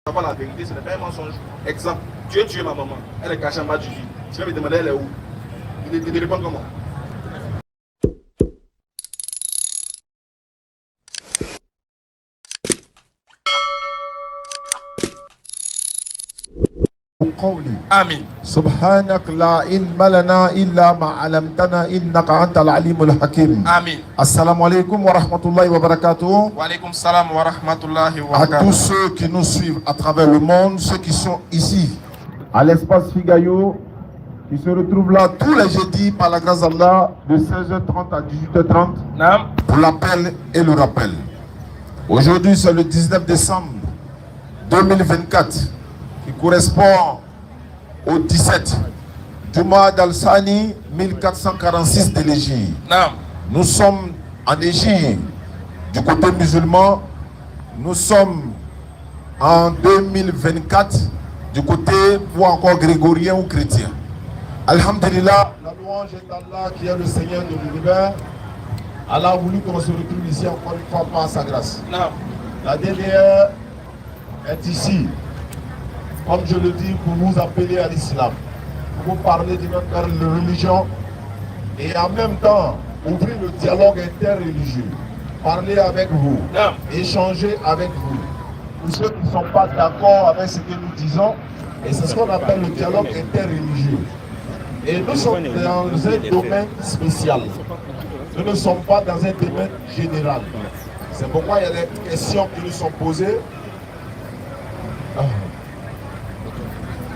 Savoir la vérité, ce n'est pas un mensonge. Exemple, tu as tué ma maman, elle est cachée en bas du lit. Tu vas me demander elle est où? Il te répond comment? آمين. سبحانك لا علم لنا إلا ما علمتنا إنك أنت العليم الحكيم. آمين. Assalamu alaikum wa rahmatullahi wa barakatuh. Wa alaykum salam wa rahmatullahi wa À barakatuh. tous ceux qui nous suivent à travers le monde, ceux qui sont ici, à l'espace Figayo, qui se retrouvent là tous les jeudis par la grâce d'Allah, de 16h30 à 18h30, Naam. pour l'appel et le rappel. Aujourd'hui, c'est le 19 décembre 2024, qui correspond au 17 Jumad al-Sani 1446 de l'Égypte. Naam. Nous sommes en Égypte du côté musulman. Nous sommes en 2024 du côté ou encore grégorien ou chrétien. Alhamdulillah, la louange est Allah qui est le Seigneur de l'univers. Allah a voulu qu'on se retrouve ici encore une fois par sa grâce. Naam. La DDR est ici, comme je le dis, pour vous appeler à l'islam, pour vous parler de notre religion et en même temps ouvrir le dialogue interreligieux, parler avec vous, échanger avec vous. Pour ceux qui ne sont pas d'accord avec ce que nous disons, et c'est ce qu'on appelle le dialogue interreligieux. Et nous sommes dans un domaine spécial. Nous ne sommes pas dans un domaine général. C'est pourquoi il y a des questions qui nous sont posées.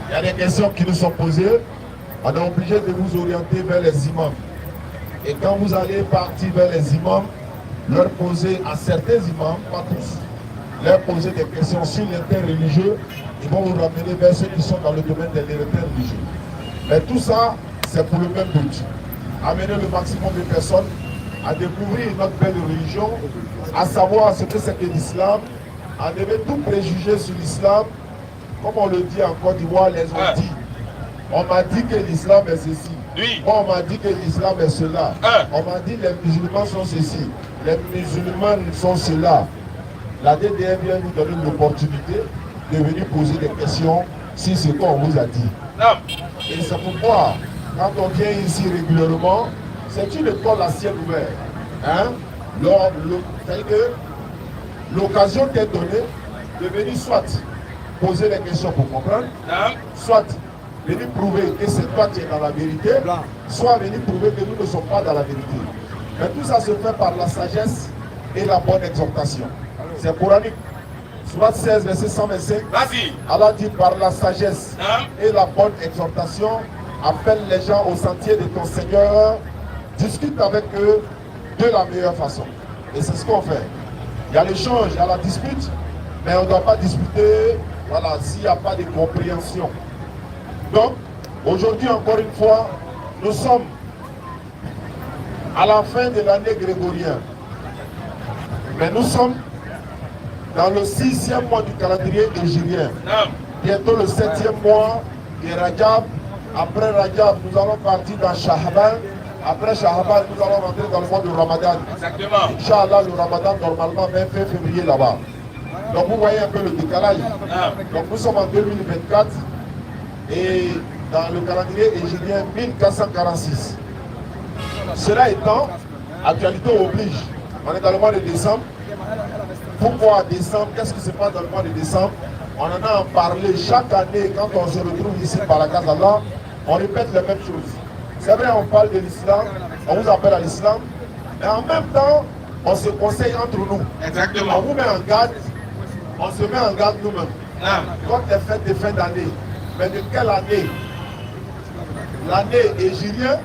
Il y a des questions qui nous sont posées. On est obligé de vous orienter vers les imams. Et quand vous allez partir vers les imams, leur poser à certains imams, pas tous, leur poser des questions sur l'interreligieux, ils vont vous ramener vers ceux qui sont dans le domaine de l'interreligieux. Mais tout ça, c'est pour le même but. Amener le maximum de personnes à découvrir notre belle religion, à savoir ce que c'est que l'islam, à enlever tout préjugé sur l'islam. Comme on le dit en Côte d'Ivoire, les ont dit. On m'a dit que l'islam est ceci. Oui. Moi, on m'a dit que l'islam est cela. On m'a dit que les musulmans sont ceci. Les musulmans sont cela. La DDR vient nous donner l'opportunité de venir poser des questions sur ce qu'on vous a dit. Naam. Et c'est pourquoi, quand on vient ici régulièrement, c'est une école à ciel ouvert. Hein? C'est-à-dire que l'occasion t'est donnée de venir soit poser des questions pour comprendre, soit venir prouver que c'est toi qui es dans la vérité, soit venir prouver que nous ne sommes pas dans la vérité. Mais tout ça se fait par la sagesse et la bonne exhortation. C'est coranique. Surat 16, verset 125. Vas-y. Allah dit par la sagesse et la bonne exhortation, appelle les gens au sentier de ton Seigneur, discute avec eux de la meilleure façon. Et c'est ce qu'on fait. Il y a l'échange, il y a la dispute, mais on ne doit pas disputer, voilà, s'il n'y a pas de compréhension. Donc, aujourd'hui, encore une fois, nous sommes à la fin de l'année grégorienne. Mais nous sommes dans le 6e mois du calendrier hégirien. Bientôt le 7e mois de Rajab. Après Rajab, nous allons partir dans Shahaban. Après Shahaban, nous allons rentrer dans le mois de Ramadan. Exactement. Inch'Allah, le Ramadan, normalement, 20 février là-bas. Donc vous voyez un peu le décalage. Donc nous sommes en 2024 et dans le calendrier hégirien 1446. Cela étant, actualité oblige. On est dans le mois de décembre. Pourquoi décembre? Qu'est-ce qui se passe dans le mois de décembre? On en a parlé chaque année quand on se retrouve ici par la grâce d'Allah. On répète les mêmes choses. C'est vrai, on parle de l'islam, on vous appelle à l'islam, mais en même temps, on se conseille entre nous. Exactement. On vous met en garde, on se met en garde nous-mêmes. Quand les fêtes de fin d'année, mais de quelle année? L'année hégirienne,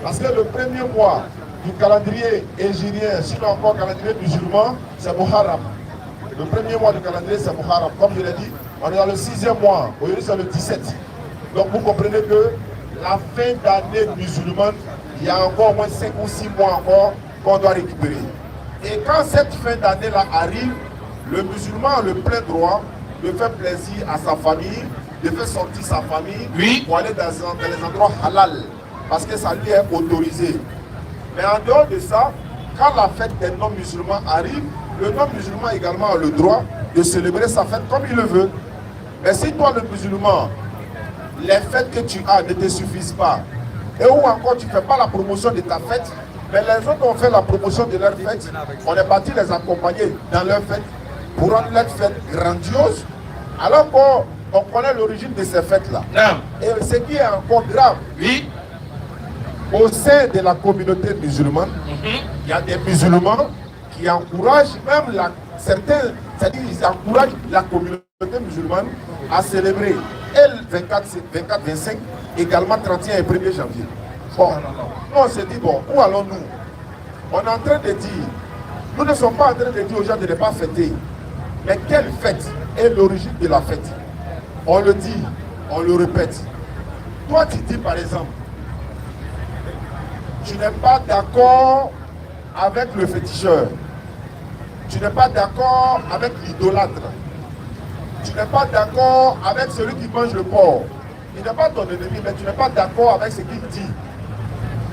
parce que le premier mois du calendrier hégirien, sinon encore calendrier musulman, c'est Muharram. Le premier mois du calendrier, c'est Muharram. Comme je l'ai dit, on est dans le 6e mois, aujourd'hui c'est le 17. Donc vous comprenez que la fin d'année musulmane, il y a encore au moins 5 ou 6 mois encore qu'on doit récupérer. Et quand cette fin d'année-là arrive, le musulman a le plein droit de faire plaisir à sa famille, de faire sortir sa famille pour aller dans les endroits halal, parce que ça lui est autorisé. Mais en dehors de ça, quand la fête des non-musulmans arrive, le non-musulman également a le droit de célébrer sa fête comme il le veut. Mais si toi, le musulman, les fêtes que tu as ne te suffisent pas, et ou encore tu ne fais pas la promotion de ta fête, mais les autres ont fait la promotion de leur fête, on est parti les accompagner dans leur fête pour rendre leur fête grandiose, alors qu'on connaît l'origine de ces fêtes-là. Et ce qui est encore grave, Oui. au sein de la communauté musulmane, il y a des musulmans qui encouragent même certains, c'est-à-dire ils encouragent la communauté musulmane à célébrer le 24-25, également 31 et 1er janvier. Bon, nous on se dit, bon, où allons-nous? On est en train de dire, nous ne sommes pas en train de dire aux gens de ne pas fêter. Mais quelle fête est l'origine de la fête? On le dit, on le répète. Toi tu dis par exemple, tu n'es pas d'accord avec le féticheur. Tu n'es pas d'accord avec l'idolâtre. Tu n'es pas d'accord avec celui qui mange le porc. Il n'est pas ton ennemi, mais tu n'es pas d'accord avec ce qu'il dit.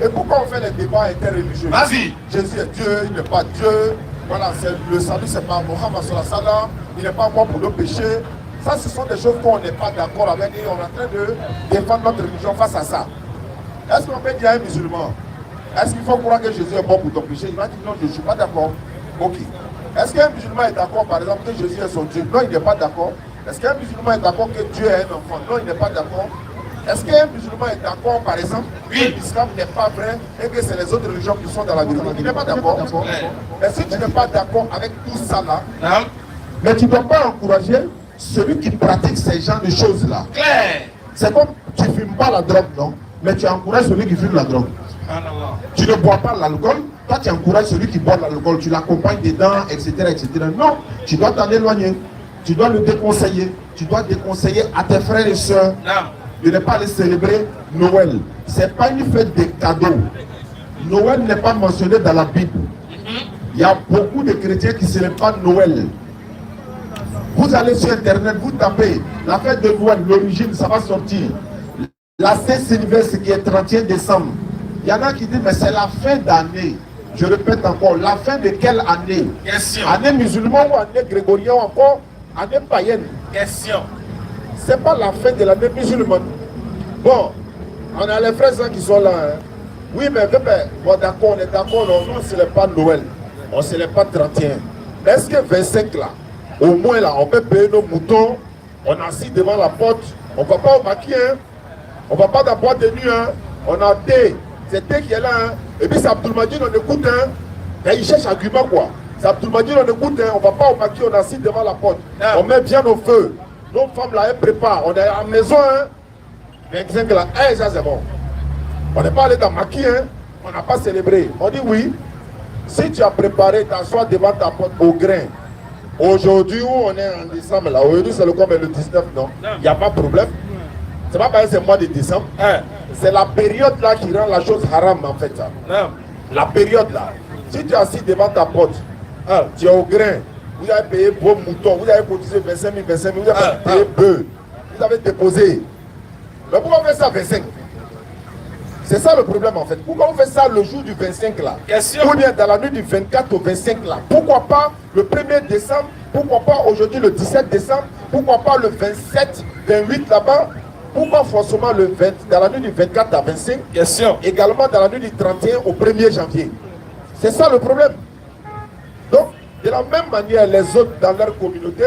Et pourquoi on fait les débats interreligieux? Vas-y. Jésus est Dieu, il n'est pas Dieu. Voilà, le salut, c'est pas Mohammed sallallahu alayhi wa sallam. Il n'est pas mort pour nos péchés. Ça, ce sont des choses qu'on n'est pas d'accord avec et on est en train de défendre notre religion face à ça. Est-ce qu'on peut dire à un musulman, est-ce qu'il faut croire que Jésus est mort pour ton péché? Il va dire non, je ne suis pas d'accord. Ok. Est-ce qu'un musulman est d'accord, par exemple, que Jésus est son Dieu? Non, il n'est pas d'accord. Est-ce qu'un musulman est d'accord que Dieu est un enfant? Non, il n'est pas d'accord. Est-ce qu'un musulman est d'accord, par exemple, que l'islam n'est pas vrai et que c'est les autres religions qui sont dans la vérité? Il n'est pas d'accord. Mais si tu n'es pas d'accord avec tout ça là, mais tu ne dois pas encourager celui qui pratique ces genres de choses-là. C'est comme tu ne fumes pas la drogue, non? Mais tu encourages celui qui fume la drogue. Tu ne bois pas l'alcool, toi tu encourages celui qui boit l'alcool, tu l'accompagnes dedans, etc., etc. Non, tu dois t'en éloigner, tu dois le déconseiller, tu dois déconseiller à tes frères et sœurs de ne pas aller célébrer Noël. Ce n'est pas une fête de cadeaux. Noël n'est pas mentionné dans la Bible. Il y a beaucoup de chrétiens qui ne célèbrent pas Noël. Vous allez sur internet, vous tapez la fête de Noël, l'origine, ça va sortir. La Saint-Sylvestre qui est 31 décembre. Il y en a qui disent, mais c'est la fin d'année. Je répète encore, la fin de quelle année? Question. Année musulmane ou année grégorienne ou encore année païenne? Question. C'est pas la fin de l'année musulmane. Bon, on a les frères qui sont là. Hein. Oui, mais bon, d'accord, on est d'accord, non, on ne célèbre pas Noël. On ne célèbre pas 31. Mais est-ce que 25 là, au moins là, on peut payer nos moutons, on est assis devant la porte, on ne va pas au maquis, hein. On ne va pas dans la boîte de nuit, hein. On a thé, c'est thé qui est là, hein. Et puis c'est Abdulmajid, on écoute, hein. Et il cherche argument quoi. C'est Abdulmajid, on écoute, hein. On ne va pas au maquis, on est assis devant la porte. On met bien nos feux. Nos femmes là, elles préparent. On est à la maison, hein. 25 là, ça c'est bon. On n'est pas allé dans le maquis, hein. On n'a pas célébré. On dit oui. Si tu as préparé, t'assois devant ta porte au grain. Aujourd'hui, où on est en décembre là, aujourd'hui c'est le combien, le 19, non? Il n'y a pas de problème. C'est pas parce que c'est le mois de décembre. C'est la période là qui rend la chose haram en fait. La période là. Si tu es assis devant ta porte, tu es au grain, vous avez payé vos moutons, vous avez cotisé 25 000, vous avez payé bœuf, vous avez déposé. Mais pourquoi on fait ça 25? C'est ça le problème en fait. Pourquoi on fait ça le jour du 25 là? Ou bien dans la nuit du 24 au 25 là? Pourquoi pas le 1er décembre? Pourquoi pas aujourd'hui le 17 décembre? Pourquoi pas le 27, 28 là-bas? Pourquoi forcément dans la nuit du 24 à 25? Également dans la nuit du 31 au 1er janvier. C'est ça le problème. Donc, de la même manière, les autres dans leur communauté,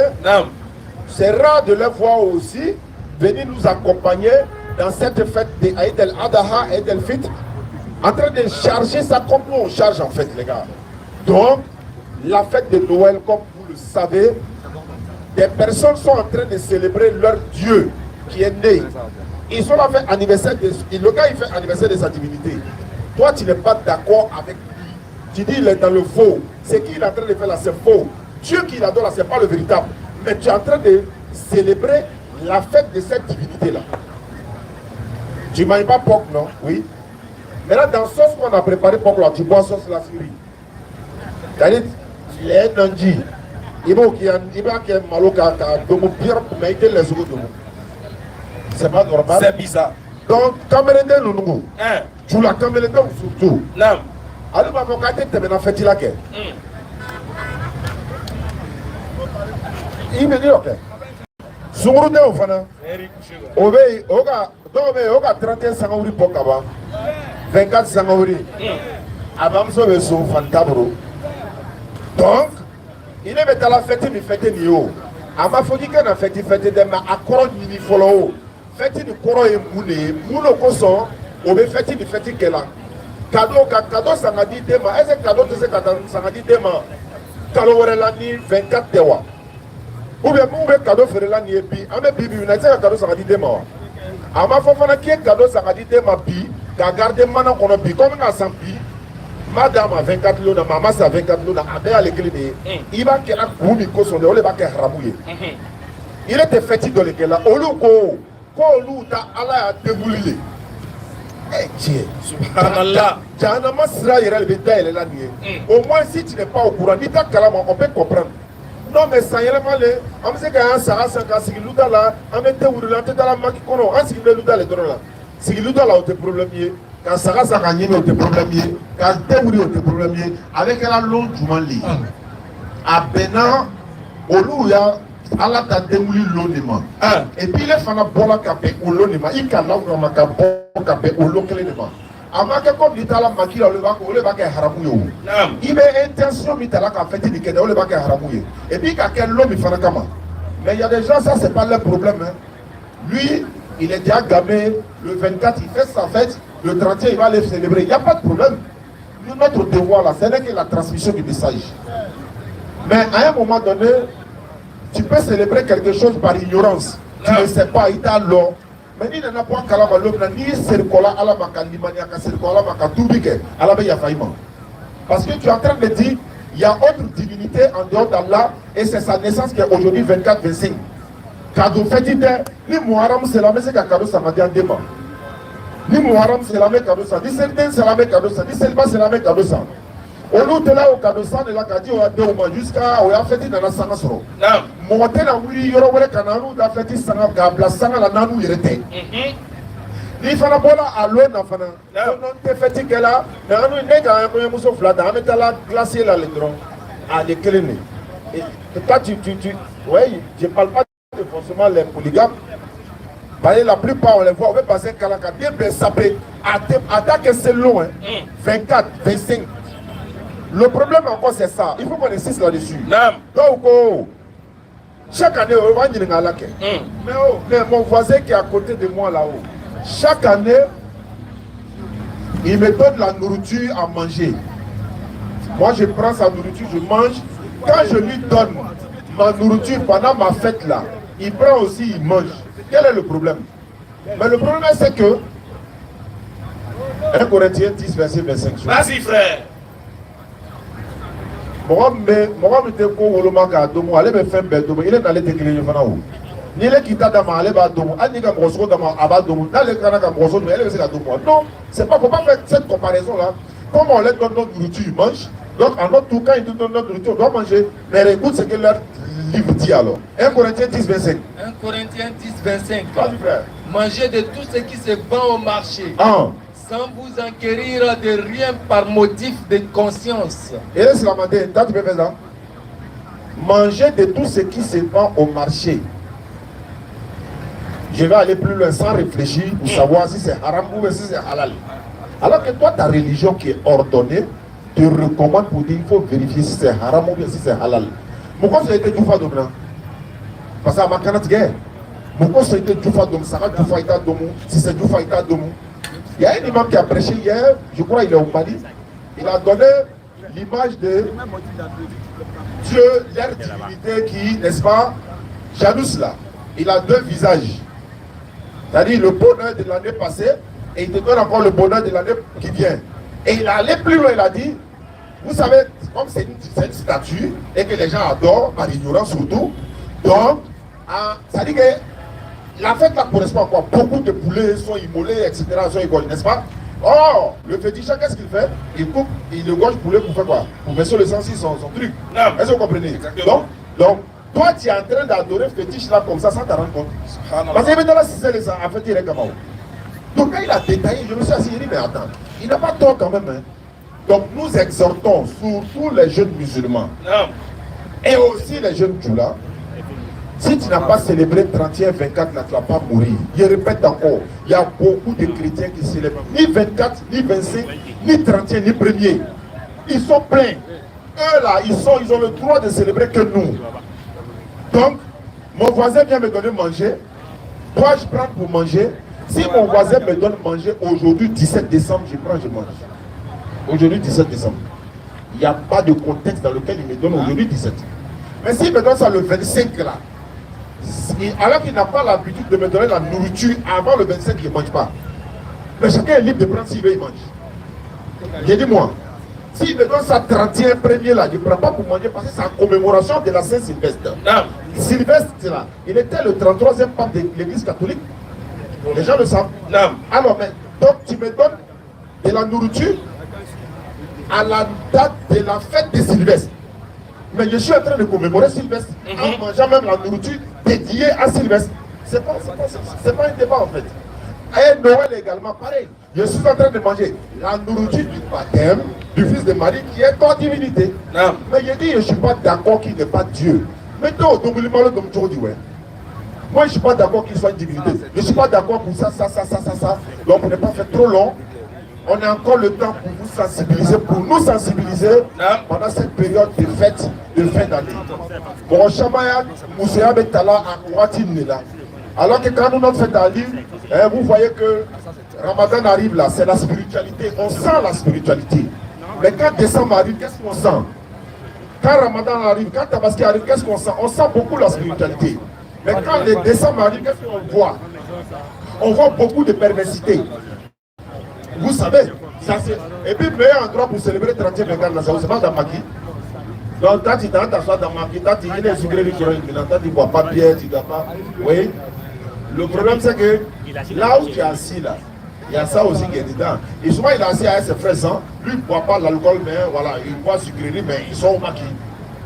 c'est rare de les voir aussi venir nous accompagner dans cette fête de Aïd el-Adha, Aïd el-Fitr, en train de charger ça comme nous on charge en fait les gars. Donc, la fête de Noël, comme vous le savez, des personnes sont en train de célébrer leur Dieu qui est né. Ils sont là fait anniversaire, le gars il fait anniversaire de sa divinité. Toi tu n'es pas d'accord avec lui. Tu dis il est dans le faux. Ce qu'il est en train de faire là c'est faux. Dieu qu'il adore là c'est pas le véritable. Mais tu es en train de célébrer la fête de cette divinité là. Tu ne manges pas porc, non? Oui. Mais là, dans la sauce qu'on a préparé porc, là, tu bois sauce la syrie. C'est-à-dire, il est un nandji. Il va qu'il y ait malo ka domo pire mais il les secondes. C'est pas normal. C'est bizarre. Donc, Camerounais nous tu la Camerounais surtout. Non. Alors, ma vocate te mena fait la guerre. Il me dit ok. Sunguru de o fana. O be o ka do be o ka 31 sangauri pokaba. 24 sangauri. Abamso be so fantabro. Donc, il est dans la fête ni fête ni o. Ama fodi que na fête de ma akoro ni follow. Fête ni koro e muno koso o be fête ni fête kela. Cadeau sangadi tema. Est-ce que cadeau de ce cadeau sangadi tema? Cadeau wala ni 24 tewa. Ou bien cadeau faire la ni epi. Ame bibi na ce cadeau sangadi tema. Ama fofana ki cadeau sangadi tema bi. Ka garder mana kono bi comme na sampi. Madame a 24 lots, maman a 24 lots, à l'église. Il va qu'il a couru, il était fétiche de l'église. Au moins, si tu n'es pas au courant, on peut comprendre. Non, mais ça y est, on sait qu'un Sarah, c'est un là, on était où la tête à la main qui connaît, on s'est dit là, les deux là. C'est qu'il là, on te problème. Quand Sarah s'est gagné, on te problème. Quand Théouri, on te problème. Avec la longue du Mali. À Bénin, au Louya, à la Théouri, l'onima. Et puis les fans de Bola Capé ou l'onima, il y a là où on a Capé ou l'onima. Avant que comme l'État la maquille, on le va faire haramouyo. Il met intention, il a fait des kédés, on le va faire haramouyo. Et puis quand l'homme il fait un kama. Mais il y a des gens, ça c'est pas leur problème. Lui, il est déjà gamé, le 24 il fait sa fête, le 31 il va aller célébrer, il n'y a pas de problème. Nous, notre devoir là, ce n'est que la transmission du message. Mais à un moment donné, tu peux célébrer quelque chose par ignorance. Tu ne sais pas, il t'a l'eau. Mais il n'a pas qu'à la malheur, ni circola à la macalimania, circola à la macatoubike, à la yafaïma. Parce que tu es en train de dire, il y a autre divinité en dehors d'Allah, et c'est sa naissance qui est aujourd'hui 24-25. Cadeau fait d'idée, ni Muharram c'est la même, c'est qu'un cadeau ça m'a dit en débat. Ni Muharram c'est la même cadeau ça, ni Selten c'est la même cadeau ça, ni Selba c'est la même cadeau ça. Au lieu de là au cadeau ça, de la cadeau à deux mois jusqu'à où il a fait dans la sanga soro. Monter la oui, yoro wele kananou da fait sanga gabla sanga la nanou irete. Ni fana bola à l'eau na fana. Non te fait que là, nanou nega un muso flata, on met la glacier là le dron. À des clés. Et toi tu ouais, je parle pas de forcément les polygames. La plupart on les voit, on va passer Kalaka, bien sapé, attaque c'est long, 24, 25. Le problème encore c'est ça, il faut qu'on insiste là-dessus. Donc, chaque année, on va dire mais mon voisin qui est à côté de moi là-haut, chaque année, il me donne la nourriture à manger. Moi je prends sa nourriture, je mange. Quand je lui donne ma nourriture pendant ma fête là, il prend aussi, il mange. Quel est le problème? Mais le problème c'est que 1 Corinthiens 10 verset 25. Vas-y frère. Mohamed Teko Wolomaka Domo, allez me faire belle Domo, il est dans les déclinaisons. Ni les qui t'a allé à Domo, Anika Brosso Dama Abba Domo, dans les Kanaka Brosso, mais elle est à Domo. Non, c'est pas, faut pas faire cette comparaison là. Comme on leur donne notre nourriture, ils mangent. Donc en notre tout cas, ils nous donnent notre nourriture, on doit manger. Mais écoute ce que leur livre dit alors. 1 Corinthiens 10 25. 1 Corinthiens 10 25. Frère. Mangez de tout ce qui se vend au marché. Sans vous enquérir de rien par motif de conscience. Et là, c'est la mandée. Toi, tu peux faire ça. Manger de tout ce qui se vend au marché. Je vais aller plus loin sans réfléchir pour savoir si c'est haram ou si c'est halal. Alors que toi, ta religion qui est ordonnée te recommande pour dire qu'il faut vérifier si c'est haram ou si c'est halal. Pourquoi ça a été Djoufa Domna? Parce que ma canette guerre. Pourquoi ça a été Djoufa Dom? Ça va Djoufa Ita Domou. Si c'est Djoufa Ita Domou. Il y a un imam qui a prêché hier, je crois qu'il est au Mali. Il a donné l'image de Dieu, leur divinité qui, n'est-ce pas, Janus là. Il a deux visages. C'est-à-dire le bonheur de l'année passée et il te donne encore le bonheur de l'année qui vient. Et il est allé plus loin, il a dit, vous savez, comme c'est une statue et que les gens adorent, par ignorance surtout, donc, ça dit que la fête là correspond à quoi? Beaucoup de poulets sont immolés, etc. sont égorgés, n'est-ce pas? Oh, le féticheur, qu'est-ce qu'il fait? Il coupe, il égorge poulet pour faire quoi? Pour mettre sur le sens, son truc. Est-ce que vous comprenez? Donc, toi, tu es en train d'adorer le fétiche là comme ça sans t'en rendre compte. Parce que maintenant, si c'est ça, en fait, il est comme ça. Donc, quand il a détaillé, je me suis assis, il dit, mais attends, il n'a pas tort quand même. Hein. Donc, nous exhortons surtout les jeunes musulmans et aussi les jeunes djoula. Si tu n'as pas célébré 31, 24, là, tu ne vas pas mourir. Je répète encore, il y a beaucoup de chrétiens qui célèbrent ni 24, ni 25, ni 31, ni 1er. Ils sont pleins. Eux là, ils ont le droit de célébrer que nous. Donc, mon voisin vient me donner manger. Dois-je prendre pour manger? Si mon voisin me donne manger aujourd'hui, 17 décembre, je prends, je mange. Aujourd'hui, 17 décembre. Il n'y a pas de contexte dans lequel il me donne aujourd'hui 17. Mais s'il me donne ça le 25 là, alors qu'il n'a pas l'habitude de me donner la nourriture avant le 25, il ne mange pas. Mais chacun est libre de prendre s'il veut, il mange. J'ai dit moi, s'il me donne ça 31 premier là, je ne prends pas pour manger parce que c'est en commémoration de la Saint-Sylvestre. Sylvestre là, il était le 33e pape de l'église catholique. Les gens le savent. Alors, mais, donc tu me donnes de la nourriture à la date de la fête de Sylvestre. Mais je suis en train de commémorer Sylvestre en mangeant même la nourriture dédiée à Sylvestre. C'est pas un débat en fait. Et Noël également, pareil. Je suis en train de manger la nourriture du baptême du fils de Marie qui est en divinité. Mais je dis, je ne suis pas d'accord qu'il n'est pas Dieu. Mais toi, moi je ne suis pas d'accord qu'il soit une divinité. Je ne suis pas d'accord pour ça. Donc on n'est pas fait trop long. On a encore le temps pour vous sensibiliser, pour nous sensibiliser pendant cette période de fête de fin d'année. Bon, Chamaya, Moussea Betala, Akouatinela. Alors que quand nous notre fête arrive, vous voyez que Ramadan arrive là, c'est la spiritualité. On sent la spiritualité. Mais quand décembre arrive, qu'est-ce qu'on sent? Quand Ramadan arrive, quand Tabaski arrive, qu'est-ce qu'on sent? On sent beaucoup la spiritualité. Mais quand le décembre arrive, qu'est-ce qu'on voit? On voit beaucoup de perversité. Vous savez, ça c'est. Et puis, le meilleur endroit pour célébrer 30e Bengale, c'est pas dans Maki. Donc, quand tu t'assois dans Maki, quand tu es sucré du courant, quand tu ne bois pas bien, tu ne dois pas. Oui. Le problème, c'est que là où tu es assis, là, il y a ça aussi qui est dedans. Et souvent, il est assis avec ses frères sans. Lui, il ne boit pas l'alcool, mais voilà, il boit sucrerie, mais ils sont au Maki.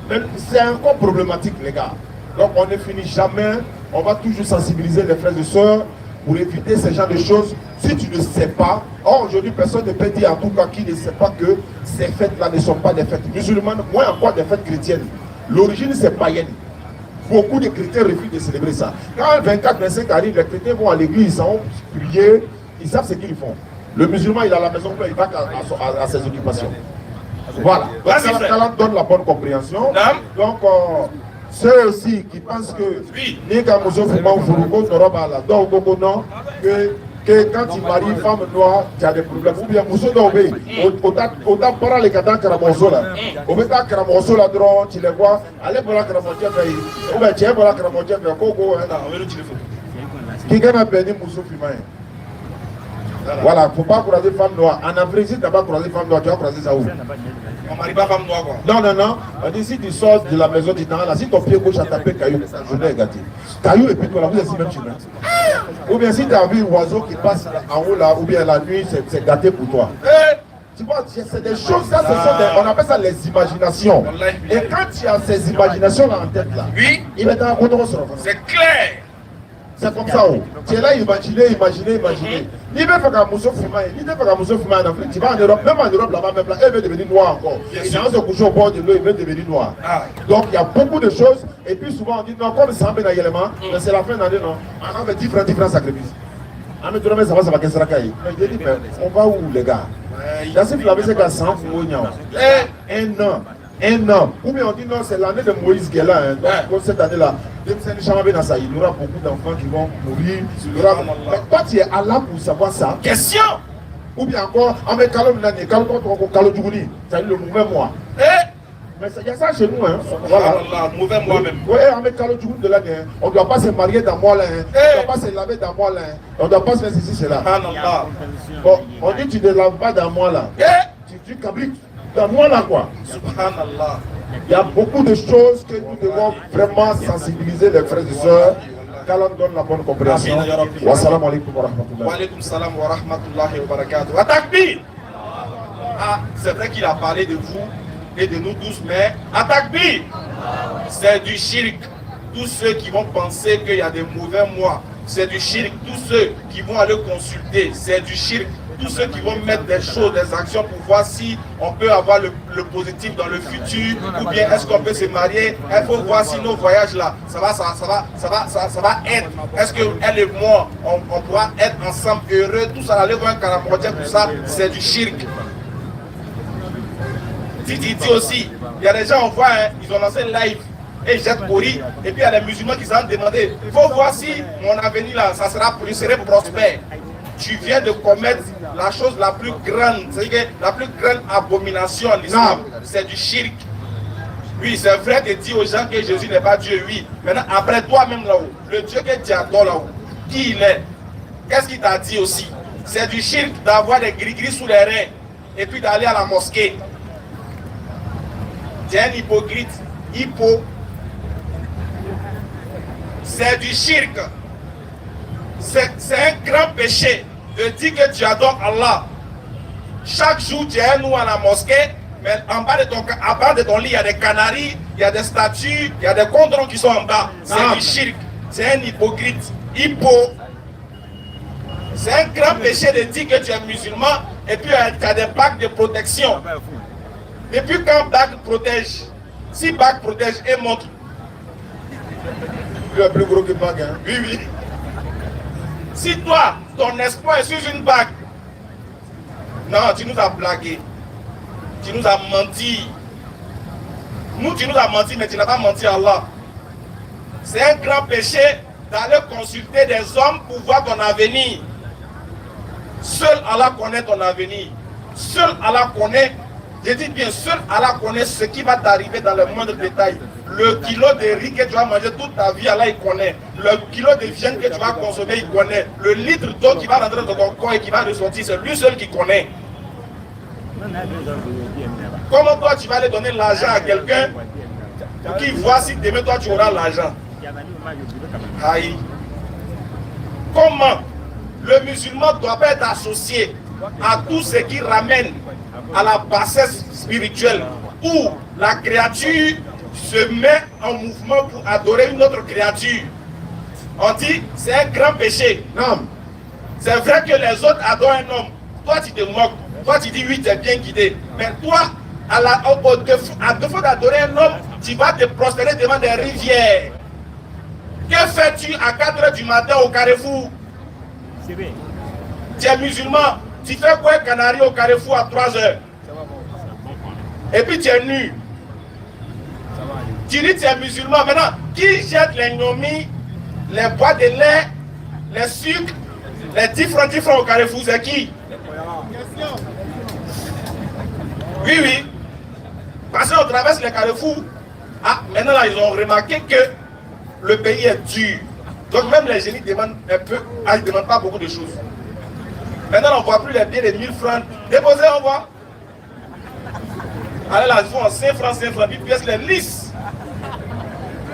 Mais c'est encore problématique, les gars. Donc, on ne finit jamais. On va toujours sensibiliser les frères et sœurs pour éviter ce genre de choses. Si tu ne sais pas, aujourd'hui personne ne peut dire en tout cas qui ne sait pas que ces fêtes-là ne sont pas des fêtes musulmanes, moins encore des fêtes chrétiennes. L'origine c'est païenne. Beaucoup de chrétiens refusent de célébrer ça. Quand 24-25 arrive, les chrétiens vont à l'église, ils vont prier, ils savent ce qu'ils font. Le musulman il est à la maison, il va à ses occupations. Voilà. Donc ça donne la bonne compréhension. Donc ceux aussi qui pensent que que quand tu maries une femme noire, tu as des problèmes. Ou bien Mousso d'Obé, autant parler les cadans Caramoso là. Au méta Caramoso là, tu les vois, allez pour la Caramodia, ou bien tu es pour la Caramodia, qui gagne à peine Mousso Fimaï. Voilà, il ne faut pas croiser femme noire. En Afrique, si tu n'as pas croisé femme noire, tu vas croiser ça où? On ne marie pas femme noire quoi. Non. On dit si tu sors de la maison du temps, là, si ton pied gauche a tapé caillou, ta journée est gâtée. Caillou et puis toi là, vous êtes si même chemin. Ou bien si tu as vu un oiseau qui passe en haut là, ou bien la nuit, c'est gâté pour toi. Tu vois, c'est des choses, ça, on appelle ça les imaginations. Et quand tu as ces imaginations là en tête là, oui, il va t'en retourner sur c'est clair. C'est comme ça. Tu es là, imaginer. Ni même faire un mousseau fumaille, en Afrique, tu vas en Europe, même en Europe là-bas, même là, elle veut devenir noire encore. Et dans ce coucher au bord de l'eau, il veut devenir noir. Donc il y a beaucoup de choses, et puis souvent on dit non, comme ça, mais c'est la fin d'année, non. On a différents sacrifices. On me dit, ça va, qu'est-ce que ça va. Je dis, mais on va où les gars? Là, c'est la musique à 100 un an. Ou bien on dit non, c'est l'année de Moïse qui est là. Donc cette année-là, il y aura beaucoup d'enfants qui vont mourir. Mais toi, tu es à là pour savoir ça. Question. Ou bien encore, on met Kalom Nani, Kalom Djouguni, c'est le mauvais mois. Mais il y a ça chez nous. Voilà. Mauvais mois même. Oui, on met Kalom Djouguni de l'année. On ne doit pas se marier dans moi là. On ne doit pas se laver dans moi là. On ne doit pas se faire ceci, cela. Bon, on dit tu ne laves pas dans moi là. Tu cabrites dans moi là quoi. Subhanallah. Il y a beaucoup de choses que nous devons vraiment sensibiliser les frères et sœurs. Qu'Allah donne la bonne compréhension. Wassalamu alaikum wa rahmatullah. Wa alaikum salam wa rahmatullahi wa barakatuh. Atakbir. C'est vrai qu'il a parlé de vous et de nous tous, mais Atakbir, c'est du shirk. Tous ceux qui vont penser qu'il y a des mauvais mois, c'est du shirk. Tous ceux qui vont aller consulter, c'est du shirk. tous ceux qui vont mettre des choses, des actions pour voir si on peut avoir le positif dans le futur, ou bien est-ce qu'on peut se marier. Il faut voir si nos voyages là, ça va être. Est-ce qu'elle et moi, on pourra être ensemble heureux, tout ça, aller voir un carambotier, tout ça, c'est du shirk. Dit aussi, il y a des gens, on voit, hein, ils ont lancé un live et ils jettent pourri, et puis il y a des musulmans qui s'en demandé, il faut voir si mon avenir là, ça sera prospère. Tu viens de commettre la chose la plus grande, c'est-à-dire la plus grande abomination en islam, c'est du shirk. Oui, c'est vrai de dire aux gens que Jésus n'est pas Dieu, oui. Maintenant, après toi-même là-haut, le Dieu que tu adores là-haut, qui il est? Qu'est-ce qu'il t'a dit aussi? C'est du shirk d'avoir des gris-gris sous les reins et puis d'aller à la mosquée. Tu es un hypocrite, c'est du shirk. C'est un grand péché de dire que tu adores Allah. Chaque jour, tu es nous à la mosquée, mais en bas de ton lit, il y a des canaris, il y a des statues, il y a des condrons qui sont en bas. C'est du shirk. C'est un hypocrite. C'est un grand péché de dire que tu es musulman et puis tu as des bagues de protection. Et puis quand bague protège, si bague protège et montre, Il est plus gros que bague, hein? oui, oui. Si toi, ton espoir est sur une bague, non, tu nous as blagué. Tu nous as menti. Nous, tu nous as menti, mais tu n'as pas menti à Allah. C'est un grand péché d'aller consulter des hommes pour voir ton avenir. Seul Allah connaît ton avenir. Seul Allah connaît, je dis bien, seul Allah connaît ce qui va t'arriver dans le moindre détail. Le kilo de riz que tu vas manger toute ta vie, Allah il connaît. Le kilo de viande que tu vas consommer, il connaît. Le litre d'eau qui va rentrer dans ton corps et qui va ressortir, c'est lui seul qui connaît. Comment toi tu vas aller donner l'argent à quelqu'un pour qu'il voit si demain toi tu auras l'argent? Aïe. Comment le musulman ne doit pas être associé à tout ce qui ramène à la bassesse spirituelle, où la créature se met en mouvement pour adorer une autre créature? On dit c'est un grand péché. Non. C'est vrai que les autres adorent un homme. Toi tu te moques. Toi tu dis oui, tu es bien guidé. Mais toi, à défaut d'adorer un homme, tu vas te prosterner devant des rivières. Que fais-tu à 4 h du matin au carrefour? Tu es musulman. Tu fais quoi Canari au carrefour à 3 h? Et puis tu es nu. Tu dis tu es musulman. Maintenant, qui jette les nomis, les bois de lait, les sucres, les 10 francs au carrefour? C'est qui? Oui, oui. Parce qu'on traverse les carrefours. Ah, maintenant là, ils ont remarqué que le pays est dur. Donc même les génies demandent un peu, ils ne demandent pas beaucoup de choses. Maintenant, on ne voit plus les billets de 1000 francs. Déposez, on voit. Allez là, ils font 5 francs, puis pièces les lisses.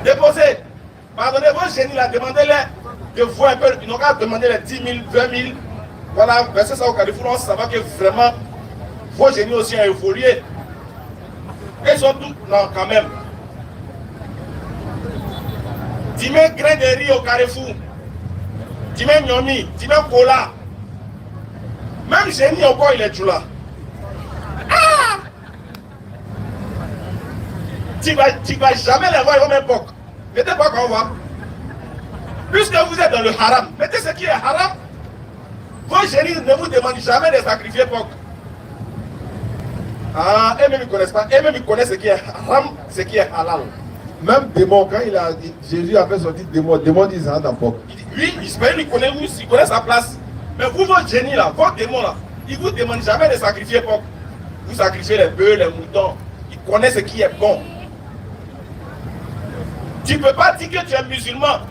Déposez. Pardonnez vos génies là, demandez-les de voir un peu. Ils n'ont qu'à demander les 10 000, 20 000. Voilà, versez ça au carrefour, on savoir que vraiment, vos génies aussi ont évolué. Ils sont tous. Non, quand même. Tu mets grain de riz au carrefour. Tu mets gnomi, tu mets cola. Même génie encore, il est tout là. Ah! Tu vas jamais les voir, ils vont même pas. Mettez pas qu'on voit. Puisque vous êtes dans le haram, mettez ce qui est haram. Vos génies ne vous demandent jamais de sacrifier porc. Ah, eux-mêmes ils ne connaissent pas. Eux-mêmes ils connaissent ce qui est haram, ce qui est halal. Même démon, quand Jésus a fait sortir démon dit ça dans porc. Oui, il connaît où, il connaît sa place. Mais vous, votre génie là, votre démon là, il ne vous demande jamais de sacrifier porc. Vous sacrifiez les bœufs, les moutons. Il connaît ce qui est bon. Tu ne peux pas dire que tu es musulman.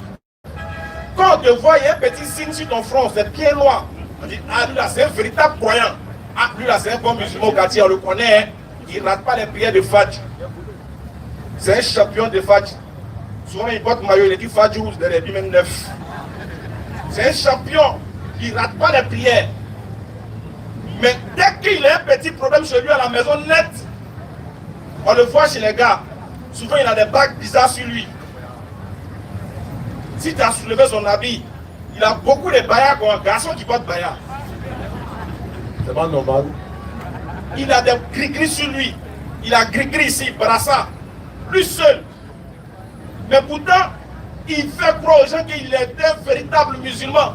Quand on te voit, il y a un petit signe sur ton front, c'est pied noir. On dit, ah, lui là, c'est un véritable croyant. Ah, lui là, c'est un bon musulman au quartier, on le connaît. Hein. Il ne rate pas les prières de Fajr. C'est un champion de Fajr. Souvent, il porte maillot, il est dit Fajr rouge derrière lui, même 9. C'est un champion. Il ne rate pas les prières. Mais dès qu'il a un petit problème chez lui à la maison nette, on le voit chez les gars. Souvent, il a des bagues bizarres sur lui. Si tu as soulevé son habit, il a beaucoup de baillards comme un garçon qui porte baillard. C'est pas normal. Il a des gris-gris sur lui. Il a gris-gris ici, brassard. Lui seul. Mais pourtant, il fait croire aux gens qu'il est un véritable musulman.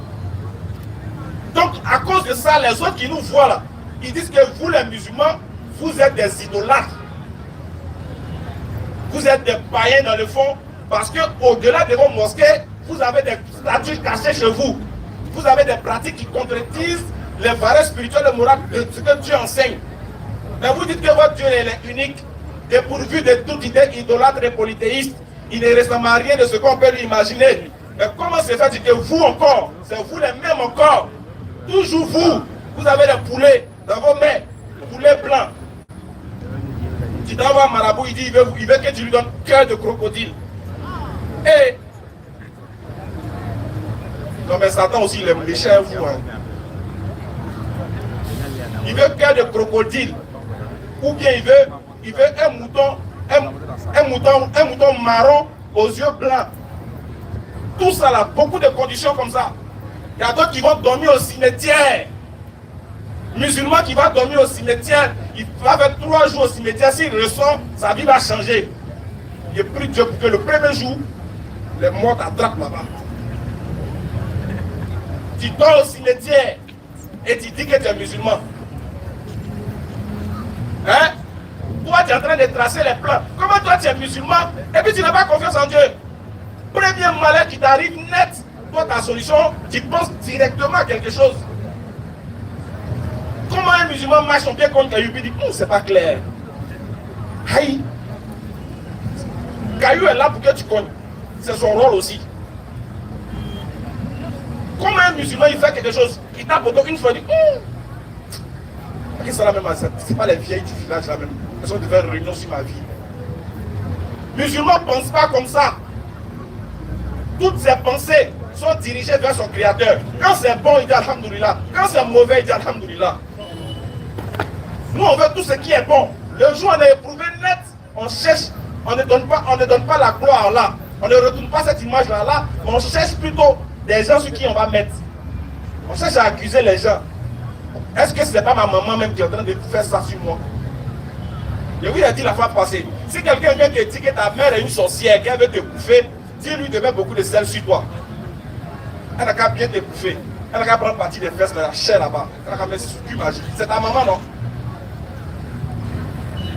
Donc, à cause de ça, les autres qui nous voient là, ils disent que vous, les musulmans, vous êtes des idolâtres. Vous êtes des païens dans le fond, parce qu'au-delà de vos mosquées, vous avez des statues cachées chez vous. Vous avez des pratiques qui contredisent les valeurs spirituelles et morales de ce que Dieu enseigne. Mais vous dites que votre Dieu est unique, dépourvu de toute idée idolâtre et polythéiste. Il ne ressemble à rien de ce qu'on peut lui imaginer. Mais comment se fait-il que vous encore, c'est vous les mêmes encore, toujours vous avez des poulets dans vos mains, poulets blancs. Tu t'envoies un marabout, il dit il veut que tu lui donnes cœur de crocodile. Et non mais Satan aussi il est méchant vous. Hein. Il veut cœur de crocodile. Ou bien il veut un mouton marron aux yeux blancs. Tout ça là, beaucoup de conditions comme ça. Il y a d'autres qui vont dormir au cimetière. Musulman qui va dormir au cimetière, il va faire 3 jours au cimetière, s'il ressort, sa vie va changer. Il prie Dieu pour que le premier jour, les morts t'attrapent là-bas. Tu dors au cimetière et tu dis que tu es musulman. Hein? Toi, tu es en train de tracer les plans. Comment toi, tu es musulman et puis tu n'as pas confiance en Dieu? Premier malheur qui t'arrive net, toi, ta solution, tu penses directement à quelque chose. Comment un musulman marche son pied contre Caillou et dit c'est pas clair. Aïe. Caillou est là pour que tu cognes. C'est son rôle aussi. Comment un musulman il fait quelque chose, il tape au dos une fois, il dit c'est la même, c'est pas les vieilles du village là même. Elles sont devenues réunion sur ma vie. Musulman ne pense pas comme ça. Toutes ses pensées sont dirigées vers son créateur. Quand c'est bon, il dit alhamdoulilah. Quand c'est mauvais, il dit alhamdoulilah. Nous, on veut tout ce qui est bon. Le jour où on est éprouvé net, on cherche, on ne donne pas la gloire là. On ne retourne pas cette image-là, mais on cherche plutôt des gens sur qui on va mettre. On cherche à accuser les gens. Est-ce que ce n'est pas ma maman même qui est en train de faire ça sur moi? Je vous ai dit la fois passée, si quelqu'un vient te dire que ta mère est une sorcière, qu'elle veut te bouffer, dis-lui de mettre beaucoup de sel sur toi. Elle n'a qu'à bien te bouffer. Elle n'a qu'à prendre partie des fesses de la chair là-bas. Elle n'a qu'à mettre sur du magique. C'est ta maman, non?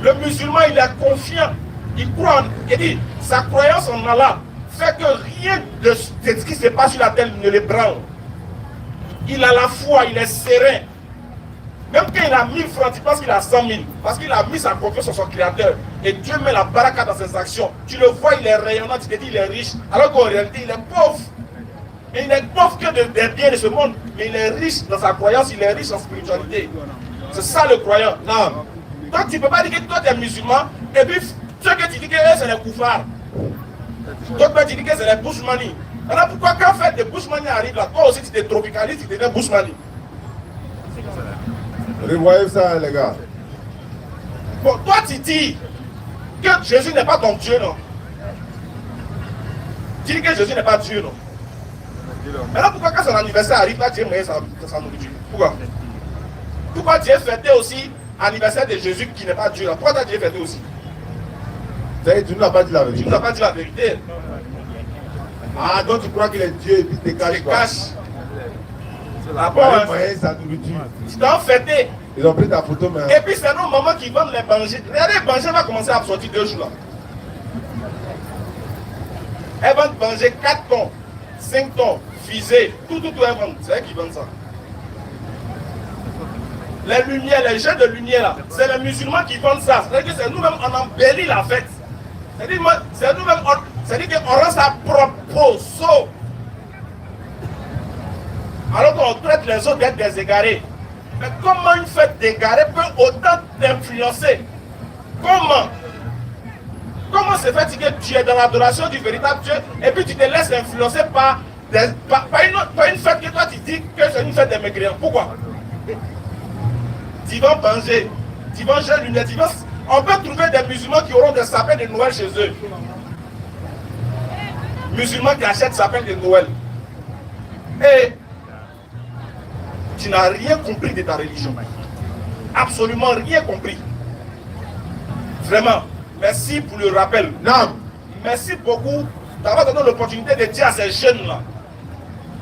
Le musulman, il est confiant. Il croit, il dit, sa croyance en Allah fait que rien de ce qui se passe sur la terre ne l'ébranle. Il a la foi, il est serein. Même quand il a 1000 francs, tu penses qu'il a 100 000. Parce qu'il a mis sa confiance en son créateur. Et Dieu met la baraka dans ses actions. Tu le vois, il est rayonnant, tu te dis, il est riche. Alors qu'en réalité, il est pauvre. Et il n'est pauvre que des biens de ce monde. Mais il est riche dans sa croyance, il est riche en spiritualité. C'est ça le croyant. Non. Donc tu ne peux pas dire que toi tu es musulman. Et puis, ceux que tu dis que c'est les koufars. D'autres tu dis que c'est les Bushmani. Alors pourquoi quand fait des Bushmani arrivent là, toi aussi tu te tropicalises, tu deviens Bushmani? Revoyez ça les gars. Bon, toi tu dis que Jésus n'est pas ton Dieu, non? Tu dis que Jésus n'est pas Dieu, non? Alors pourquoi quand son anniversaire arrive, là tu es moyen sa nourriture? Pourquoi? Pourquoi tu es fêté aussi anniversaire de Jésus qui n'est pas Dieu là? Pourquoi tu es fêté aussi? Tu n'as pas dit la vérité. Tu n'as pas dit la vérité. Ah, donc tu crois qu'il est Dieu et puis tu te caches. Ah bon, sa nourriture. tu t'es fêté. Ils ont pris ta photo, mais. Et puis c'est nos mamans qui vendent les bangers. Regardez, les bangers va commencer à sortir 2 jours là. Elles vendent bangers 4 tonnes, 5 tonnes, fusées, tout elles vendent. C'est elles qui vendent ça. Les lumières, les jeux de lumière là, c'est les musulmans qui vendent ça. C'est-à-dire que c'est nous-mêmes, on embellit la fête. C'est-à-dire qu'on rend ça propre, alors qu'on traite les autres d'être des égarés. Mais comment une fête d'égarés peut autant t'influencer? Comment se fait-il que tu es dans l'adoration du véritable Dieu et puis tu te laisses influencer par une fête que toi tu dis que c'est une fête des mécréants? Pourquoi? Tu vas manger, tu vas jeter lunettes, on peut trouver des musulmans qui auront des sapins de Noël chez eux. Musulmans qui achètent sapins de Noël. Et tu n'as rien compris de ta religion. absolument rien compris. Vraiment, merci pour le rappel. Non. Merci beaucoup d'avoir donné l'opportunité de dire à ces jeunes-là.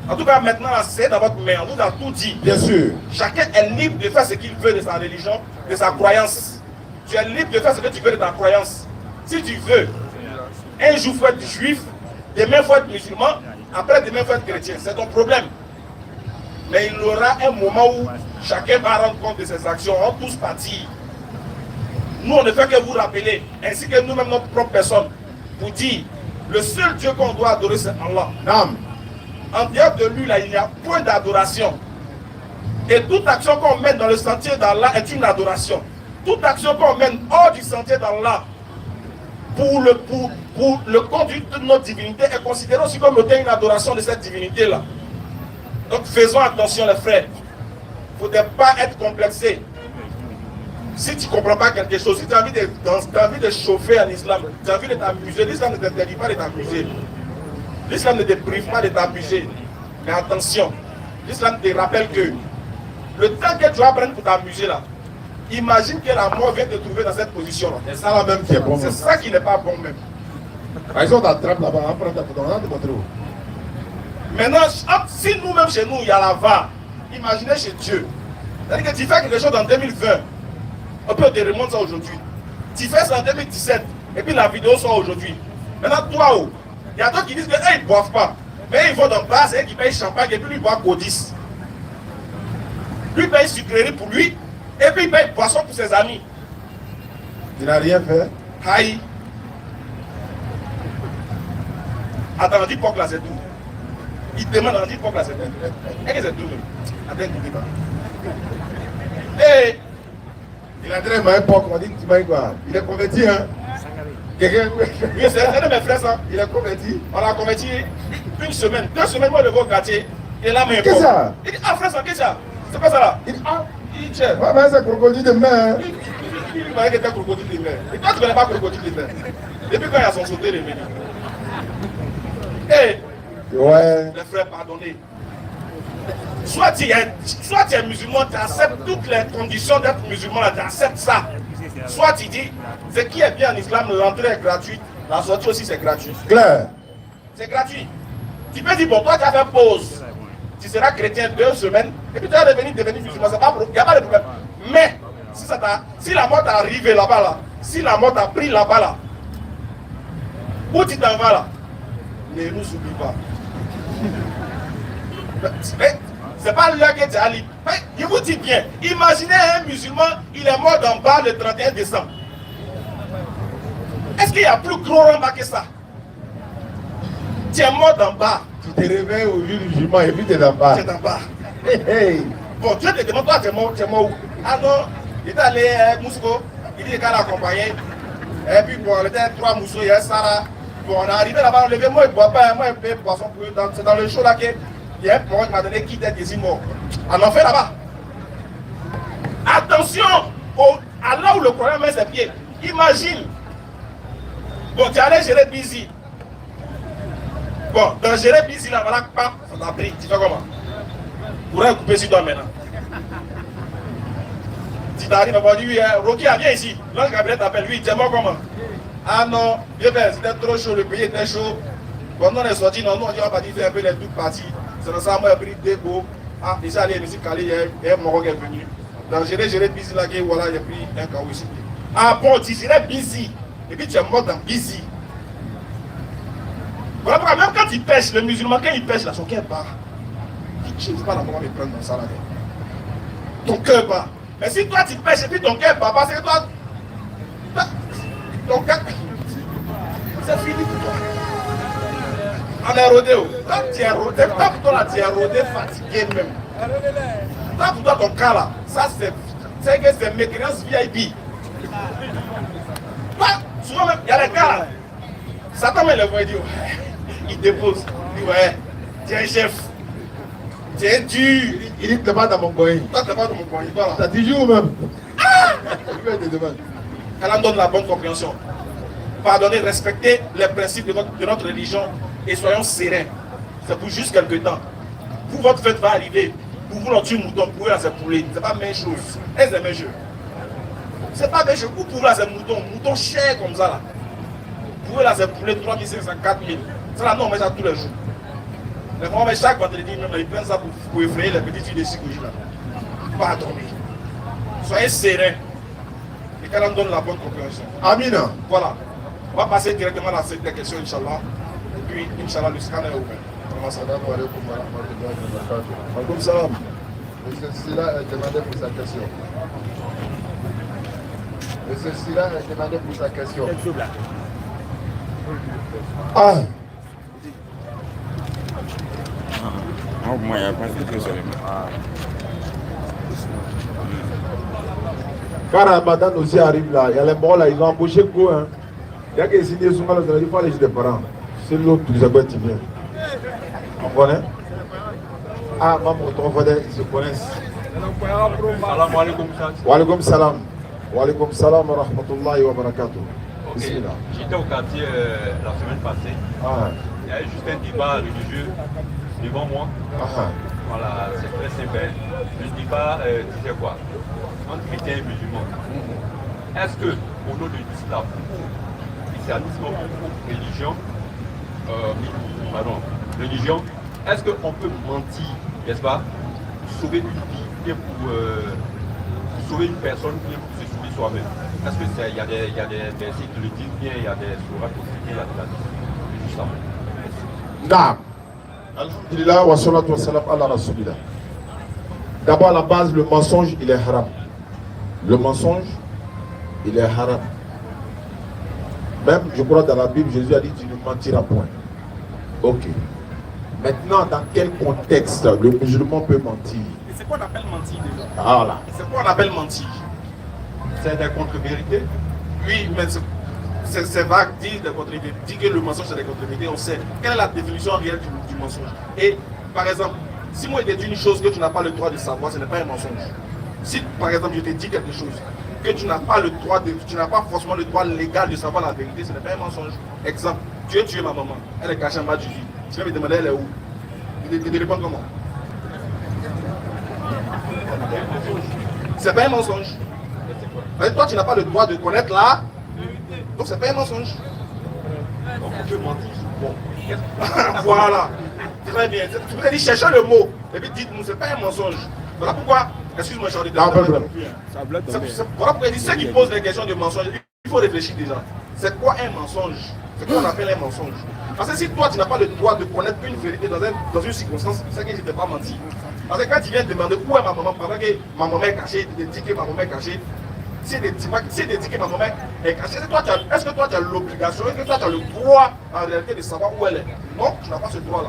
En tout cas, maintenant, c'est dans votre main. On vous a tout dit. Bien sûr. Chacun est libre de faire ce qu'il veut de sa religion, de sa croyance. Tu es libre de faire ce que tu veux de ta croyance. Si tu veux, un jour, il faut être juif, demain, il faut être musulman, après, demain, il faut être chrétien. C'est ton problème. Mais il y aura un moment où chacun va rendre compte de ses actions. On va tous partir. Nous, on ne fait que vous rappeler, ainsi que nous-mêmes, notre propre personne, pour dire, le seul Dieu qu'on doit adorer, c'est Allah. Non. En dehors de lui, là, il n'y a point d'adoration. Et toute action qu'on mène dans le sentier d'Allah est une adoration. Toute action qu'on mène hors du sentier d'Allah, pour le conduite de notre divinité, est considérée aussi comme étant une adoration de cette divinité-là. Donc faisons attention, les frères. Il ne faudrait pas être complexé. Si tu ne comprends pas quelque chose, si tu as envie de chauffer en islam, tu as envie de t'amuser, l'islam ne t'interdit pas de t'amuser. L'islam ne te prive pas de t'amuser. Mais attention, l'islam te rappelle que le temps que tu vas prendre pour t'amuser là, imagine que la mort vient te trouver dans cette position-là. C'est ça là même qui est bon. C'est ça qui n'est pas bon même. Par exemple, on t'attrape là-bas, on prend ta photo, on te montre où. Maintenant, si nous-mêmes chez nous, il y a la VAR, imaginez chez Dieu. C'est-à-dire que tu fais quelque chose en 2020, on peut te remonter ça aujourd'hui. Tu fais ça en 2017, et puis la vidéo sort aujourd'hui. Maintenant, toi, il y a d'autres qui disent que ils ne boivent pas. Mais ils vont dans le bar, c'est eux qui payent champagne, et puis lui, il boit Codis. Lui paye sucrerie pour lui, et puis il paye boisson pour ses amis. Il n'a rien fait. Aïe. Attends, on dit pas que là c'est tout. Il demande, on dit pas que là c'est tout. Est-ce que c'est tout même? Attends, écoutez pas. Et Il a très mal époque, on dit tu m'as quoi. Il est converti, hein. Quelqu'un. oui, c'est un de mes frères, ça. Il est converti. On l'a converti une semaine, 2 semaines, moi, le beau quartier. Et là, mais Qu'est-ce que ça? il dit, ah, frère, ça, qu'est-ce que ça? C'est pas ça là? Il dit, ah, Il dit, tiens. ouais, mais c'est crocodile de main. Il paraît que t'es crocodile de mer. Et toi, tu ne connais pas crocodile de mer. Depuis quand il y a son sauté, les mecs. Eh, Ouais. les frères, pardonnez. Soit tu es musulman, tu acceptes toutes les conditions d'être musulman, tu acceptes ça. Soit tu dis, ce qui est bien en islam, l'entrée est gratuite, la sortie aussi c'est gratuit. Clair. C'est gratuit. Tu peux dire, bon, toi tu as fait pause, tu seras chrétien 2 semaines, et puis tu vas devenir musulman, il n'y a pas de problème. Mais, si la mort t'est arrivée là-bas, là, si la mort t'a pris là-bas, là, où tu t'en vas là, ne nous oublie pas. C'est pas là que tu as libre. Je vous dis bien, imaginez un musulman, il est mort d'en bas le 31 décembre. Est-ce qu'il y a plus gros ramba que ça? Tu es mort d'en bas. Tu te réveilles au jour du jugement et puis tu es en bas. Tu es d'en bas. Hey, hey. Bon, Dieu te demande, toi, tu es mort où? Ah non, il est allé à Moussco, il dit qu'il a accompagné. Et puis, bon, il était 3 mousseaux, il y a Sarah. Bon, on est arrivé là-bas, on levait, moi, il ne boit pas, moi, il paye poisson pour eux. C'est dans le show là qu'il y a un point qui m'a donné qui était des morts. On en fait là-bas. Attention à là où le problème met ses pieds. Imagine. Bon, tu es allé gérer Busy. Bon, dans gérer Busy là, voilà, pam, ça t'a pris. Tu fais comment? Pour couper sur toi maintenant. Si tu arrives à voir lui, Rocky, viens ici. L'ange Gabriel t'appelle, lui, tu es mort comment? Ah non, bien fait, c'était trop chaud, le pays était chaud. Bon, on est sorti, non, on va partir faire un peu les deux parties. C'est dans ça, moi, j'ai pris 2 beaux. Ah, déjà, allez, monsieur Calé, il y a un Maroc qui est venu. Donc, j'ai busy là, voilà, j'ai pris un carreau ici. Ah bon, tu serais busy. Et puis, tu es mort dans busy. Voilà pourquoi, même quand il pêche, le musulman, quand il pêche, là, son cœur bat. Je ne sais pas la maman me prendre dans ça là. Ton cœur bat. Mais si toi, tu pêches et puis ton cœur bat, parce que toi. Ton cœur. C'est fini pour toi. On est rodé. Quand tu es rodé, quand pour toi là, tu es rodé, fatigué même. Quand pour toi, ton cas là, ça c'est que c'est mécréance VIP. Toi, souvent même, il y a les cas là. Satan me le voit et dit, ouais, il dépose. Il dit, ouais, tu es un chef. Tu es dur. Il dit, tu pas dans mon coin. Toi, tu n'es pas dans mon coin. Ça te joue même. Il te demande. Elle en donne la bonne compréhension. Pardonnez, respectez les principes de notre religion et soyons sereins. C'est pour juste quelques temps. Vous, votre fête va arriver. Pour vous, l'on tue mouton, pour eux, c'est poulet. Ce n'est pas la même chose. Et c'est le même jeu. C'est pas des chevaux. Pour là, c'est mouton cher comme ça là. Pour là, c'est poulet 3 500, 4 000. Ça là, non, on met ça tous les jours. Mais on met chaque vendredi, même, ils prennent ça pour effrayer les petites filles de Sikouji là. Pas dormir. Soyez sereins. Et qu'elle en donne la bonne compréhension. Amina. Voilà. On va passer directement à la seconde question, Inch'Allah. Et puis, Inch'Allah, le scanner est ouvert. Assalamu alaikum wa rahmatullahi wa barakatuh. Alaikum salam. Monsieur Silla a demandé pour sa question. Monsieur Silla a demandé pour sa question. Ah. Moi, il n'y a pas de question. Quand Ramadan aussi arrive là, il y a les morts là, ils ont embauché Go. Hein. Il y a qui signé souvent les il faut aller chez les parents. C'est l'autre qui les qui vient. On connaît? Ah, maman, ton frère, ils se connaissent. Salam alaikum. Wa alaikum salam. Wa alaikum salam wa rahmatullahi wa barakatuh. Okay. J'étais au quartier la semaine passée. Ah. Il y a eu juste un débat religieux devant moi. Ah. Voilà, c'est très simple. Le débat disait quoi? Entre chrétiens et musulmans. Est-ce que, au nom de l'islam, christianisme ou religion, est-ce qu'on peut mentir, n'est-ce pas, pour sauver une vie, bien pour sauver une personne, bien pour se sauver soi-même? Est-ce qu'il y a des versets qui le disent bien, il y a des sourates aussi, il y a des hadiths, juste ça. Alhamdulillah wa salatu wa salam ala rasulillah. D'abord à la base, le mensonge il est haram. Le mensonge il est haram. Même je crois dans la Bible, Jésus a dit tu ne mentiras point. Ok. Maintenant, dans quel contexte le musulman peut mentir? Et c'est quoi on appelle mentir déjà? Ah, voilà. C'est quoi on appelle mentir? C'est des contre-vérités. Oui, mais c'est vague, dire des contre-vérités. Dire que le mensonge c'est des contre-vérités, on sait. Quelle est la définition réelle du mensonge? Et par exemple, si moi je te dis une chose que tu n'as pas le droit de savoir, ce n'est pas un mensonge. Si par exemple je te dis quelque chose que tu n'as pas le droit de, tu n'as pas forcément le droit légal de savoir la vérité, ce n'est pas un mensonge. Exemple, tu as tué ma maman, elle est cachée en bas du lit. Tu vas me demander elle est où? Tu te réponds comment? C'est pas un mensonge. Mais toi, tu n'as pas le droit de connaître là. Donc, c'est pas un mensonge. Donc on peut mentir. Bon. Voilà. Très bien. Tu peux dire chercher le mot. Et puis dites-nous, c'est pas un mensonge. Voilà pourquoi. Excuse-moi, Charlie. Voilà pourquoi il dit ceux qui posent des questions de mensonge, il faut réfléchir déjà. C'est quoi un mensonge? C'est quoi on appelle un mensonge? Parce que si toi, tu n'as pas le droit de connaître une vérité dans une circonstance, c'est que je ne t'ai pas menti. Parce que quand tu viens demander où est ma maman, pendant que ma maman est cachée, tu te dis que ma maman est cachée. Si tu dis que ma maman est cachée, est-ce que toi tu as l'obligation, est-ce que toi tu as le droit en réalité de savoir où elle est? Non, tu n'as pas ce droit-là.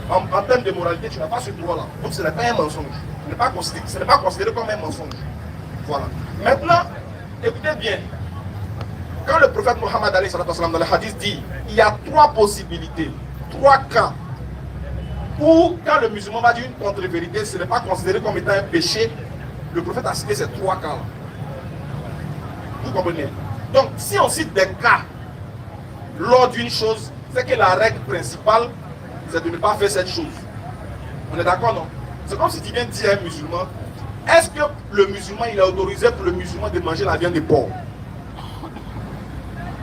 En termes de moralité, tu n'as pas ce droit-là. Donc ce n'est pas un mensonge. Ce n'est pas considéré comme un mensonge. Voilà. Maintenant, écoutez bien. Quand le prophète Mohammed dans le hadith dit, il y a 3 possibilités, 3 cas, où quand le musulman va dire une contre-vérité, ce n'est pas considéré comme étant un péché. Le prophète a cité ces 3 cas-là. Vous comprenez? Donc, si on cite des cas lors d'une chose, c'est que la règle principale, c'est de ne pas faire cette chose. On est d'accord, non? C'est comme si tu viens dire à un musulman, est-ce que le musulman, il est autorisé pour le musulman de manger la viande de porc?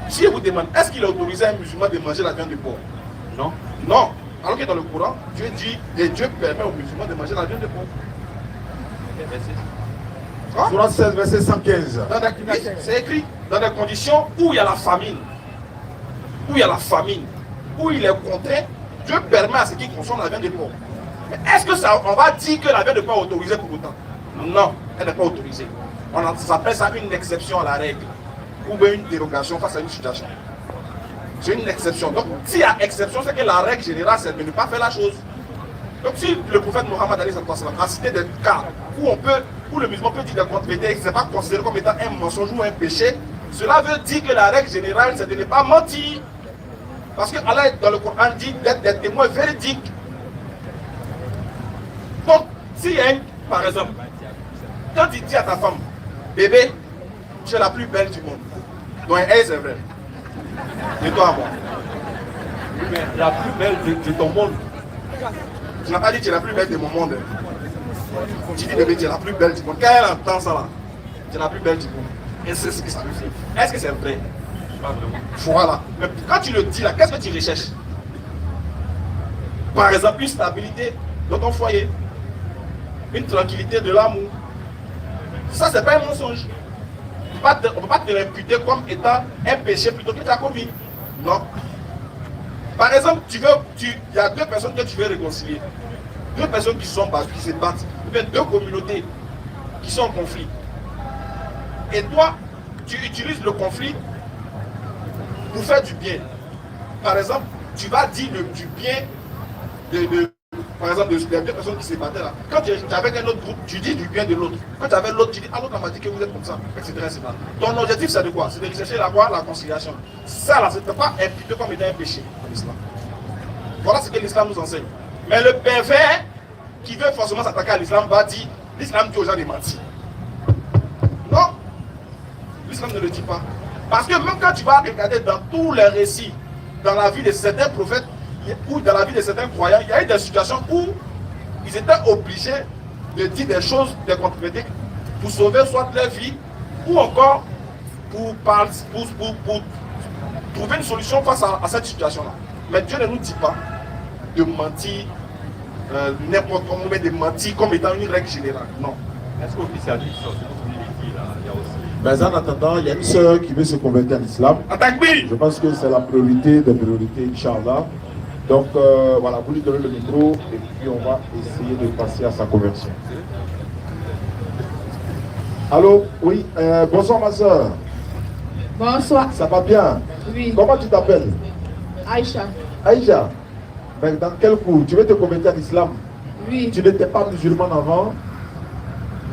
Si je vous demande, est-ce qu'il est autorisé à un musulman de manger la viande de porc? Non. Non. Alors que dans le Coran, Dieu dit, et Dieu permet aux musulmans de manger la viande de porc. Surah 16, verset 115. C'est écrit dans des conditions où il y a la famine. Où il y a la famine. Où il est contraint, Dieu permet à ceux qui consomment la viande de porc. Mais est-ce que ça, on va dire que la viande de porc est autorisée pour autant? Non, elle n'est pas autorisée. Ça s'appelle ça une exception à la règle. Ou bien une dérogation face à une situation. C'est une exception. Donc, s'il y a exception, c'est que la règle générale, c'est de ne pas faire la chose. Donc, si le prophète Mohammed a cité des cas où le musulman peut dire des contre-vérités et que ce n'est pas considéré comme étant un mensonge ou un péché, cela veut dire que la règle générale, c'est de ne pas mentir. Parce que Allah, dans le Coran, dit d'être des témoins véridiques. Donc, s'il y a par exemple, quand tu dis à ta femme, bébé, tu es la plus belle du monde. Donc, elle, c'est vrai. Et toi, moi. Mais la plus belle de ton monde. Tu n'as pas dit que tu es la plus belle de mon monde. Tu dis bébé, tu es la plus belle du monde. Quand elle entend ça là, C'est la plus belle du monde. Et c'est ce que ça veut dire. Est-ce que c'est vrai? Pas vraiment. Voilà. Mais quand tu le dis là, qu'est-ce que tu recherches? Par exemple, une stabilité dans ton foyer, une tranquillité de l'amour. Ça, c'est pas un mensonge. On ne peut pas te réputer comme étant un péché plutôt que tu as commis. Non. Par exemple, il y a deux personnes que tu veux réconcilier. Deux personnes qui sont battues, qui se battent. Ou bien deux communautés qui sont en conflit. Et toi, tu utilises le conflit pour faire du bien. Par exemple, tu vas dire du bien par exemple, il y a deux personnes qui se battaient là. Quand tu es avec un autre groupe, tu dis du bien de l'autre. Quand tu es avec l'autre, tu dis ah l'autre m'a dit que vous êtes comme ça, etc. etc. Ton objectif c'est de quoi? C'est de rechercher la conciliation. Ça là, c'est pas imputé comme étant un péché en islam. Voilà ce que l'islam nous enseigne. Mais le pervers qui veut forcément s'attaquer à l'islam va dire l'islam dit aux gens de mentir. Non, l'islam ne le dit pas. Parce que même quand tu vas regarder dans tous les récits, dans la vie de certains prophètes, ou dans la vie de certains croyants, il y a eu des situations où ils étaient obligés de dire des choses, des contre-vérités pour sauver soit leur vie ou encore pour trouver une solution face à cette situation-là. Mais Dieu ne nous dit pas de mentir n'importe comment, mais de mentir comme étant une règle générale. Non. Est-ce qu'officiellement, sur cette communauté, il y a aussi... Mais en attendant, il y a une sœur qui veut se convertir en islam. Je pense que c'est la priorité des priorités, Inch'Allah. Donc voilà, vous lui donnez le micro et puis on va essayer de passer à sa conversion. Allô? Oui, bonsoir ma soeur. Bonsoir. Ça va bien? Oui. Comment tu t'appelles? Aïcha. Aïcha. Mais dans quel cours? Tu veux te convertir en islam? Oui. Tu n'étais pas musulman avant?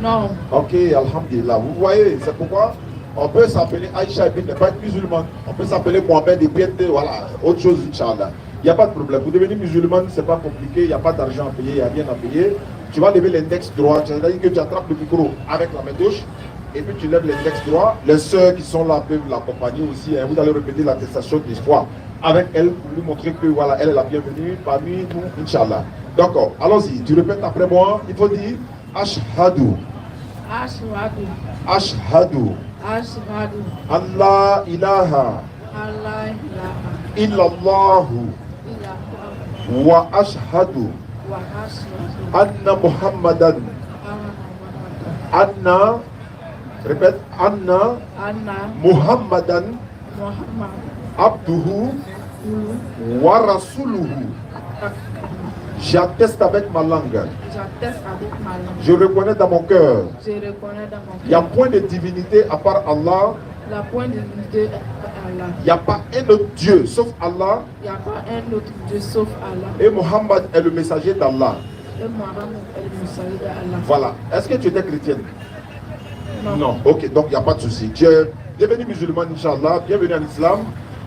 Non. Ok, alhamdulillah. Vous voyez, c'est pourquoi on peut s'appeler Aïcha et puis ne pas être musulman. On peut s'appeler Mohamed et puis être, voilà, autre chose, Inch'Allah. Il n'y a pas de problème. Pour devenir musulman, ce n'est pas compliqué, il n'y a pas d'argent à payer, il n'y a rien à payer. Tu vas lever l'index droit, c'est-à-dire que tu attrapes le micro avec la main gauche et puis tu lèves l'index droit. Les sœurs qui sont là peuvent l'accompagner aussi. Hein. Vous allez répéter l'attestation d'espoir avec elle pour lui montrer que voilà, elle est la bienvenue parmi nous, Inch'Allah. D'accord, allons-y. Tu répètes après moi. Il faut dire Ashhadu. Ashhadu. Ashhadu. Ashhadu. Allah ilaha. Allah ilaha. Illallahu. Illallah. Wa ashhadu. Wa ashhadu. Anna Muhammadan. Anna. Répète. Anna. Anna. Muhammadan. Muhammad. Abduhu. Wa rasuluhu. J'atteste avec ma langue. J'atteste avec ma langue. Je reconnais dans mon cœur. Je reconnais dans mon cœur. Il n'y a point de divinité à part Allah. La pointe de divinité à Allah. Il n'y a pas un autre Dieu sauf Allah. Il n'y a pas un autre Dieu sauf Allah. Et Muhammad est le messager d'Allah. Et Muhammad est le messager d'Allah. Voilà. Est-ce que tu étais chrétienne? Non. Non. Ok, donc il n'y a pas de souci. Tu es devenu musulman, Inch'Allah. Bienvenue en islam.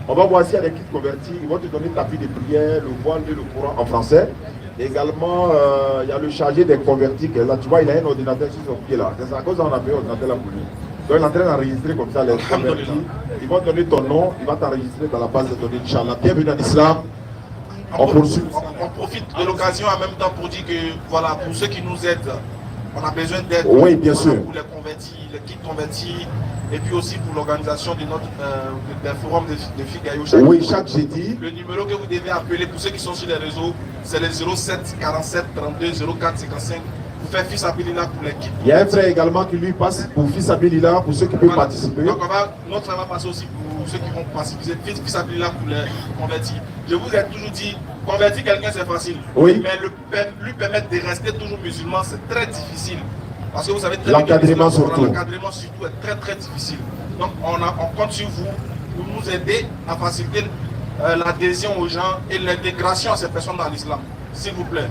On va voir s'il y a des kits convertis. Ils vont te donner ta tapis de prière, le voile et le Coran en français. Également, il y a le chargé des convertis. Là, tu vois, il a un ordinateur sur son pied là. C'est à cause qu'on a payé l'ordinateur là pour lui. Donc, il est en train d'enregistrer comme ça les convertis. Ils vont donner ton nom, il va t'enregistrer dans la base de données, Inch'Allah. Bienvenue en islam. On profite de l'occasion en même temps pour dire que, voilà, pour ceux qui nous aident, on a besoin d'aide. Oui, bien sûr. Pour les convertis, les kits convertis, et puis aussi pour l'organisation de notre forum de Figayo. Oui, chaque jeudi. Le numéro que vous devez appeler pour ceux qui sont sur les réseaux, c'est le 07 47 32 04 55 pour faire Fils Abilillah pour les kits. Il y a un frère également qui lui passe pour Fils Abilillah pour ceux qui peuvent participer. Donc notre frère va passer aussi pour ceux qui vont participer. Fils Abilillah pour les convertis. Je vous ai toujours dit, convertir quelqu'un c'est facile. Oui. Mais lui permettre de rester toujours musulman, c'est très difficile. Parce que vous savez, l'encadrement surtout. L'encadrement surtout est très très difficile. Donc on compte sur vous pour nous aider à faciliter l'adhésion aux gens et l'intégration à ces personnes dans l'islam. S'il vous plaît.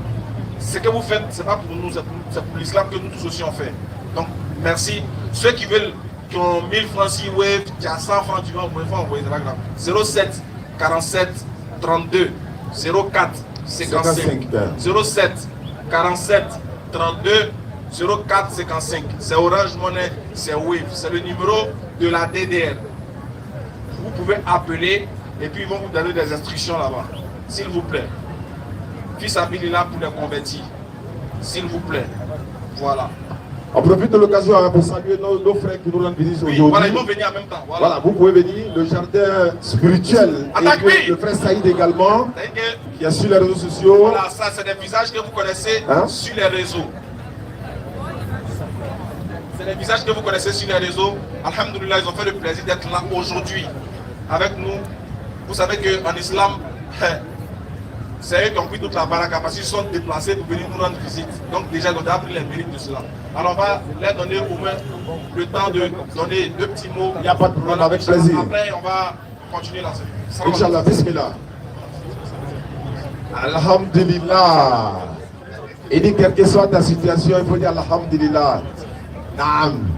Ce que vous faites, ce n'est pas pour nous, c'est pour l'islam que nous tous aussi on fait. Donc merci. Ceux qui veulent, qui ont 1000 francs si wave, qui a 100 francs, tu vas envoyer, c'est pas grave. 07 47 32 04 55. 07 47 32 04 55. C'est Orange Money, c'est Wave. C'est le numéro de la DDR. Vous pouvez appeler et puis ils vont vous donner des instructions là-bas. S'il vous plaît. Fils Abilillah pour les convertis. S'il vous plaît. Voilà. On profite de l'occasion pour saluer nos frères qui nous rendent visite aujourd'hui. Voilà, ils vont venir en même temps. Voilà, vous pouvez venir. Le jardin spirituel. Et le frère Saïd également, qui est sur les réseaux sociaux. Voilà, ça c'est des visages que vous connaissez sur les réseaux. C'est des visages que vous connaissez sur les réseaux. Alhamdoulilah, ils ont fait le plaisir d'être là aujourd'hui avec nous. Vous savez qu'en islam, c'est eux qui ont pris toute la baraka parce qu'ils sont déplacés pour venir nous rendre visite. Donc déjà, ils ont appris les mérites de cela. Alors on va leur donner au moins le temps de donner 2 petits mots. Il n'y a pas de problème, avec plaisir. Après, on va continuer la série. Inch'Allah, bismillah. Alhamdulillah. Il dit quelle que soit ta situation, il faut dire Alhamdulillah. Naam.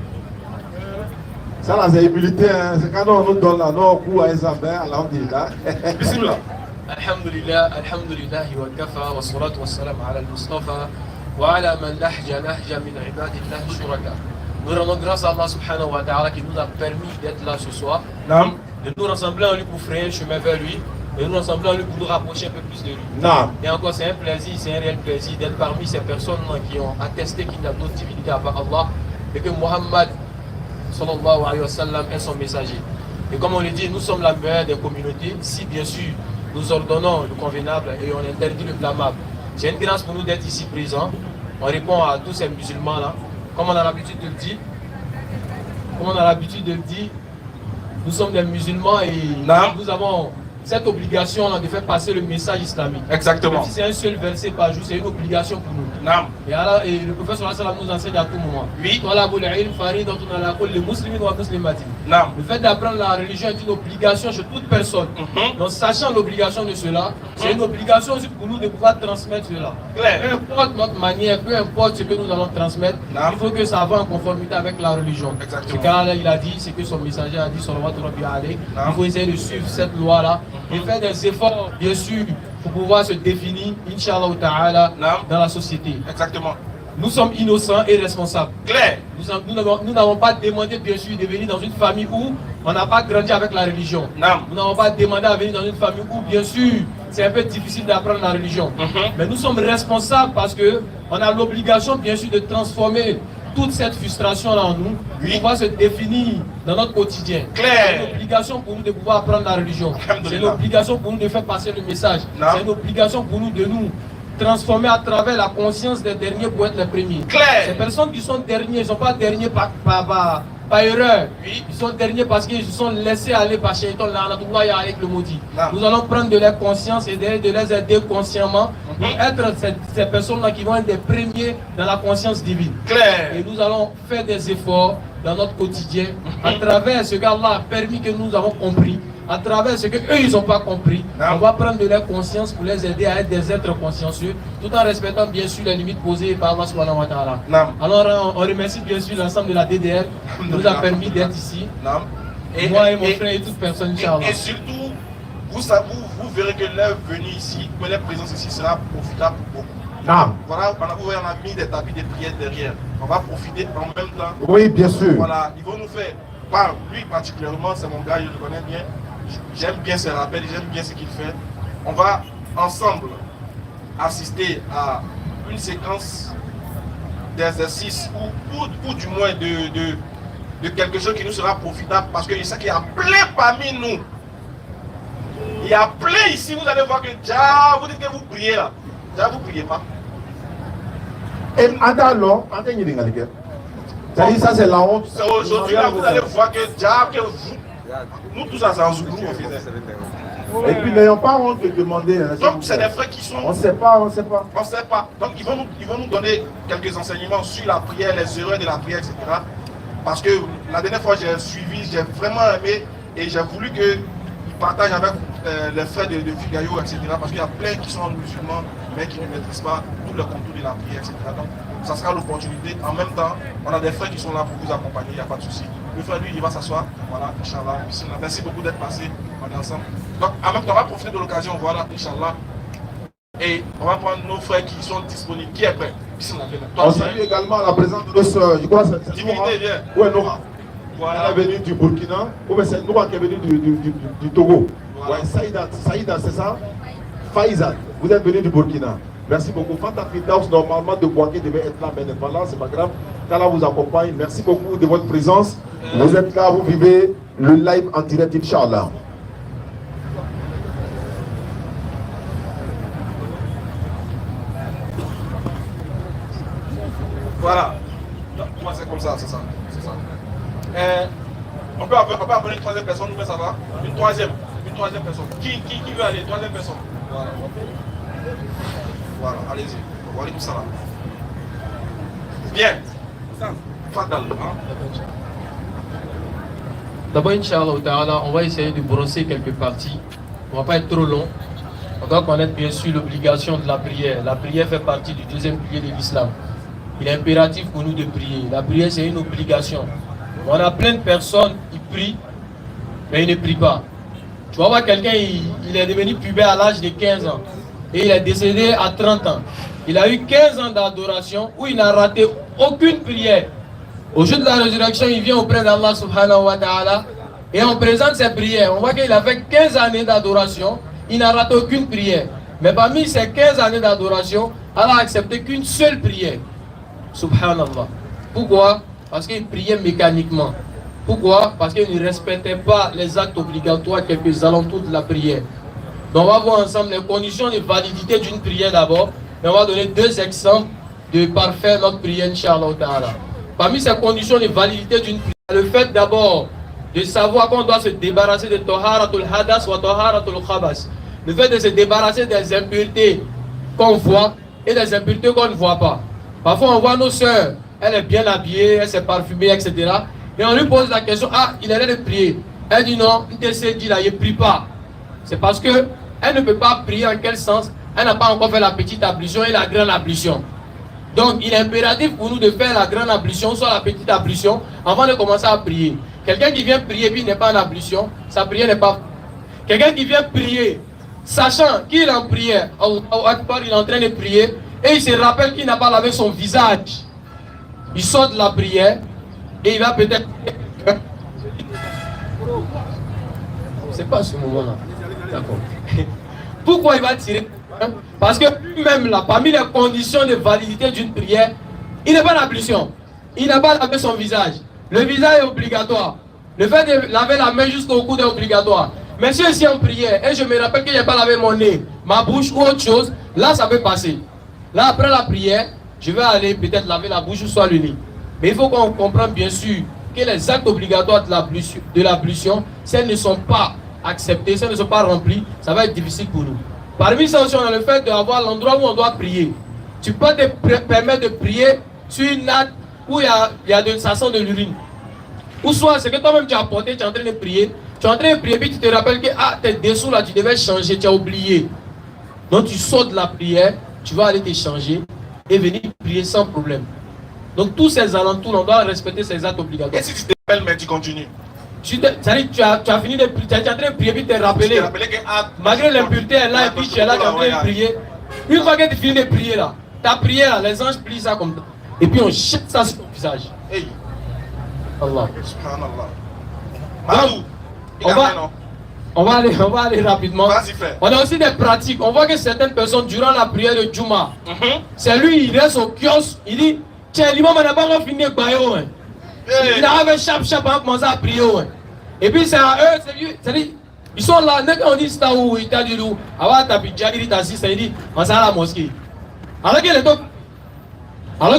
Ça là, c'est humilité. Hein. C'est quand on nous donne là, non, coup à Isabelle, Alhamdulillah. Bismillah. Alhamdulillah, alhamdulillah wa kafa wa salatu wa salam ala al-Mustafa wa ala man nahja min ibadillah shuraka. Nous rendons grâce à Allah subhanahu wa ta'ala qui nous a permis d'être là ce soir, de nous rassembler en lui pour frayer un chemin vers lui, et de nous rassembler en lui pour nous rapprocher un peu plus de lui. Et encore, c'est un plaisir, c'est un réel plaisir d'être parmi ces personnes qui ont attesté qu'il n'y a d'autre divinité à part Allah et que Muhammad sallallahu alayhi wa sallam est son messager. Et comme on le dit, nous sommes la meilleure des communautés, si bien sûr nous ordonnons le convenable et on interdit le blâmable. C'est une grâce pour nous d'être ici présents. On répond à tous ces musulmans-là. Comme on a l'habitude de le dire, nous sommes des musulmans et nous avons cette obligation de faire passer le message islamique. Exactement. Si c'est un seul verset par jour, c'est une obligation pour nous. Et le prophète nous enseigne à tout moment. Oui. Le fait d'apprendre la religion est une obligation chez toute personne. Donc sachant l'obligation de cela, c'est une obligation aussi pour nous de pouvoir transmettre cela. Peu importe notre manière, peu importe ce que nous allons transmettre, il faut que ça va en conformité avec la religion. Ce qu'Allah il a dit, c'est que son messager a dit il faut essayer de suivre cette loi-là et faire des efforts, bien sûr, pour pouvoir se définir, Inch'Allah ta'ala, dans la société. Exactement. Nous sommes innocents et responsables. Claire. Nous n'avons pas demandé, bien sûr, de venir dans une famille où on n'a pas grandi avec la religion. Nous n'avons pas demandé à venir dans une famille où, bien sûr, c'est un peu difficile d'apprendre la religion. Mais nous sommes responsables parce qu'on a l'obligation, bien sûr, de transformer toute cette frustration-là en nous, pour pouvoir se définir dans notre quotidien. C'est une obligation pour nous de pouvoir apprendre la religion. C'est une obligation pour nous de faire passer le message. C'est une obligation pour nous de nous transformer à travers la conscience des derniers pour être les premiers. Ces personnes qui sont derniers, ils ne sont pas derniers par erreur. Ils sont derniers parce qu'ils se sont laissés aller par Shaitan, avec le maudit. Nous allons prendre de leur conscience et de les aider consciemment pour être ces personnes-là qui vont être des premiers dans la conscience divine. Et nous allons faire des efforts dans notre quotidien à travers ce qu'Allah a permis que nous avons compris. À travers ce qu'eux, ils n'ont pas compris, on va prendre de leur conscience pour les aider à être des êtres consciencieux, tout en respectant bien sûr les limites posées par Allah subhanahu wa ta'ala. Alors on remercie bien sûr l'ensemble de la DDR qui nous a permis d'être ici. Et moi et mon frère et toute personne, Inch'Allah. Et surtout, vous verrez que leur venue ici, que leur présence ici sera profitable pour beaucoup. Voilà, on a mis des tapis de prière derrière. On va profiter en même temps. Oui, bien sûr. Voilà, ils vont nous faire. Lui particulièrement, c'est mon gars, je le connais bien. J'aime bien ses rappels, j'aime bien ce qu'il fait. On va ensemble assister à une séquence d'exercices ou du moins de quelque chose qui nous sera profitable parce que je sais qu'il y a plein parmi nous. Il y a plein ici, vous allez voir que déjà, vous dites que vous priez là. Déjà, vous ne priez pas. Et alors, c'est-à-dire ça c'est la honte. Aujourd'hui là, vous allez voir que déjà, que vous, nous tous en Zouglou, on faisait. Et puis n'ayons pas honte de demander. Donc c'est des frères qui sont. On ne sait pas. On ne sait pas. Donc ils vont nous donner quelques enseignements sur la prière, les erreurs de la prière, etc. Parce que la dernière fois j'ai suivi, j'ai vraiment aimé et j'ai voulu qu'ils partagent avec les frères de Figayo, etc. Parce qu'il y a plein qui sont musulmans mais qui ne maîtrisent pas tout le contour de la prière, etc. Donc ça sera l'opportunité. En même temps, on a des frères qui sont là pour vous accompagner, il n'y a pas de souci. Le frère, lui, il va s'asseoir. Voilà, Inch'Allah. Merci beaucoup d'être passé. On est ensemble. Donc, en même temps, on va profiter de l'occasion. Voilà, Inch'Allah. Et on va prendre nos frères qui sont disponibles. Qui est prêt? On salue également la présence de nos soeurs. Je crois que c'est Nora. Oui, Nora. Voilà. Elle est venue du Burkina. Ou bien c'est Nora qui est venue du Togo. Voilà. Ouais, Saïda, c'est ça? Faïzat. Vous êtes venu du Burkina. Merci beaucoup. Fanta Firdaus, normalement, de Boaké devait être là, mais n'est pas là, c'est pas grave. Kala vous accompagne. Merci beaucoup de votre présence. Vous êtes là, vous vivez le live en direct, Inch'Allah. Voilà. Moi, c'est comme ça, c'est ça. On peut appeler une troisième personne, mais ça va. Une troisième personne. Qui veut aller? Troisième personne. Voilà. Voilà, allez-y. Voilà tout ça là. Bien. Fadal, hein? D'abord, Inch'Allah, on va essayer de brosser quelques parties. On ne va pas être trop long. On doit connaître bien sûr l'obligation de la prière. La prière fait partie du deuxième pilier de l'islam. Il est impératif pour nous de prier. La prière, c'est une obligation. On a plein de personnes qui prient, mais ils ne prient pas. Tu vas voir quelqu'un, il est devenu pubère à l'âge de 15 ans. Et il est décédé à 30 ans. Il a eu 15 ans d'adoration où il n'a raté aucune prière. Au jour de la résurrection, il vient auprès d'Allah subhanahu wa ta'ala et on présente ses prières. On voit qu'il a fait 15 années d'adoration, il n'a raté aucune prière. Mais parmi ces 15 années d'adoration, Allah n'a accepté qu'une seule prière. Subhanallah. Pourquoi? Parce qu'il priait mécaniquement. Pourquoi? Parce qu'il ne respectait pas les actes obligatoires, quelques alentours de la prière. Donc on va voir ensemble les conditions de validité d'une prière d'abord. Et on va donner deux exemples de parfaire notre prière, Inch'Allah ta'ala. Parmi ces conditions de validité d'une prière, le fait d'abord de savoir qu'on doit se débarrasser de Taharatul Hadas ou Taharatul Khabas. Le fait de se débarrasser des impuretés qu'on voit et des impuretés qu'on ne voit pas. Parfois on voit nos sœurs, elle est bien habillée, elle s'est parfumée, etc. Et on lui pose la question, ah, il est là de prier. Elle dit non, il s'est dit là, il ne prie pas. C'est parce que elle ne peut pas prier en quel sens? Elle n'a pas encore fait la petite ablution et la grande ablution. Donc il est impératif pour nous de faire la grande ablution, soit la petite ablution, avant de commencer à prier. Quelqu'un qui vient prier puis n'est pas en ablution, sa prière n'est pas... Quelqu'un qui vient prier, sachant qu'il est en prière, Allahu Akbar, il est en train de prier, et il se rappelle qu'il n'a pas lavé son visage. Il sort de la prière, et il va peut-être... C'est pas ce moment-là. D'accord. Pourquoi il va tirer? Parce que lui-même là, parmi les conditions de validité d'une prière, il n'est pas en ablution. Il n'a pas lavé son visage. Le visage est obligatoire. Le fait de laver la main jusqu'au coude est obligatoire. Mais si je suis en prière et je me rappelle que je n'ai pas lavé mon nez, ma bouche ou autre chose, là ça peut passer. Là après la prière, je vais aller peut-être laver la bouche ou soit le nez. Mais il faut qu'on comprenne bien sûr que les actes obligatoires de l'ablution, si elles ne sont pas acceptées, si elles ne sont pas remplies, ça va être difficile pour nous. Parmi ça aussi, on a le fait d'avoir l'endroit où on doit prier. Tu peux te permettre de prier sur une natte où il y a ça sent de l'urine. Ou soit c'est que toi-même tu as apporté, tu es en train de prier. Tu es en train de prier, puis tu te rappelles que tes dessous là, tu devais changer, tu as oublié. Donc tu sors de la prière, tu vas aller te changer et venir prier sans problème. Donc tous ces alentours, on doit respecter ces actes obligatoires. Et si tu te rappelles, mais tu continues? Tu as fini de prier, tu es en train de prier, puis tu t'es rappelé. Malgré l'impureté, elle est là, et puis tu es là, tu es en train de prier. Une fois que tu finis de prier là, ta prière là, les anges plient ça comme ça. Et puis on jette ça sur ton visage. Hey. Allah. Subhanallah. Donc, on va aller rapidement. On a aussi des pratiques. On voit que certaines personnes, durant la prière de Juma, c'est lui, il reste au kiosque, il dit, tiens, l'imam n'a pas encore fini de bailler. Il arrive chap à commencer à prier. Et puis c'est à eux, c'est-à-dire, ils sont là, dès qu'on dit ça ou il t'a dit où, avant ta pidja, il t'a dit, il dit, on s'en à la mosquée. Alors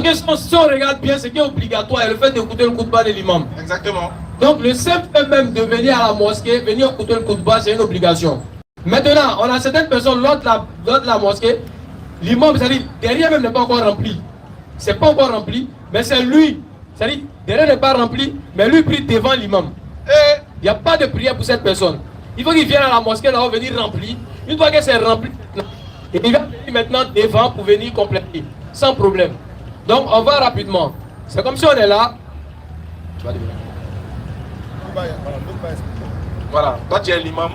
que si on regarde bien, ce qui est obligatoire est le fait d'écouter le khutbah de l'imam. Exactement. Donc le simple fait même de venir à la mosquée, venir écouter le khutbah, c'est une obligation. Maintenant, on a certaines personnes, lors de la mosquée, l'imam, c'est-à-dire, derrière même n'est pas encore rempli. C'est pas encore rempli, mais c'est lui. C'est-à-dire, derrière n'est pas rempli, mais lui prie devant l'imam. Il n'y a pas de prière pour cette personne. Il faut qu'il vienne à la mosquée là-haut, venir rempli. Une fois que c'est rempli, il va venir maintenant devant pour venir compléter, sans problème. Donc on va rapidement. C'est comme si on est là. Tu vas devenir. Voilà, toi tu es l'imam.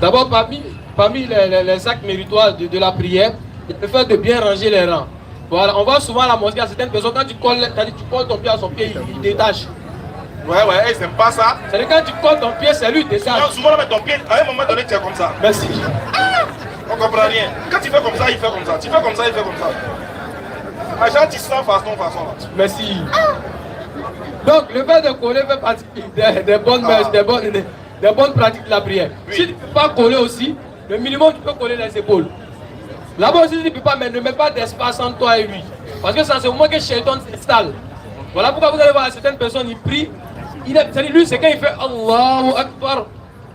D'abord, parmi les actes méritoires de la prière, le fait de bien ranger les rangs. Voilà, on va souvent à la mosquée à certaines personnes, quand tu colles ton pied à son pied, il détache. Ouais, ils n'aiment pas ça. C'est-à-dire quand tu colles ton pied, c'est lui qui détache. Non, souvent, ton pied, à un moment donné, tu es comme ça. Merci. On comprend rien. Quand tu fais comme ça, il fait comme ça. Tu fais comme ça, il fait comme ça. Agent, tu sens façon là. Merci. Donc, le fait de coller fait partie des bonnes mœurs, des bonnes pratiques de la prière. Oui. Si tu ne peux pas coller aussi, le minimum, tu peux coller les épaules. Là-bas aussi, tu ne peux pas, mais ne mets pas d'espace entre toi et lui. Parce que c'est en ce moment que Shaitan s'installe. Voilà pourquoi vous allez voir certaines personnes, ils prient. Lui, c'est quand il fait Allahu Akbar.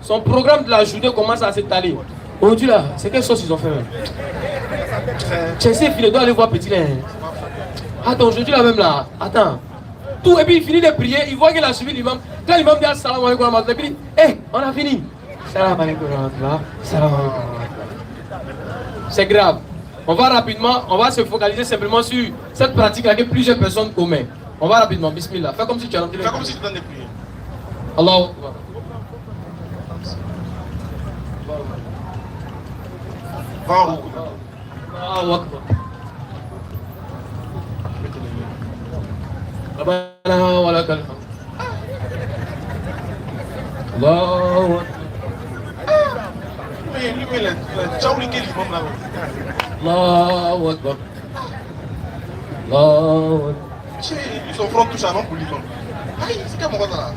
Son programme de la journée commence à s'étaler. Aujourd'hui là, c'est quelle chose ils ont fait même? Chelsea, il doit aller voir petit là. Attends, aujourd'hui là même là, attends. Tout, et puis il finit de prier, il voit qu'il a suivi l'imam. Quand l'imam dit Assalamu alaikum wa rahmatullah, il dit hé, on a fini. Salam alaikum wa rahmatullah. Salam alaikum wa rahmatullah. C'est grave. On va rapidement, on va se focaliser simplement sur cette pratique-là que plusieurs personnes commettent. On va rapidement, bismillah. Fais comme si tu as entendu. Fais comme si tu donnes des prières. Allahu Akbar. Va en route. Allahu Akbar. Rabbana wa lakal hamd. Allahu Akbar. Lui, il a oublié l'imam là. Allahu Akbar. Allahu Akbar. Son front touche avant pour l'imam. Aïe, c'est comme ça là.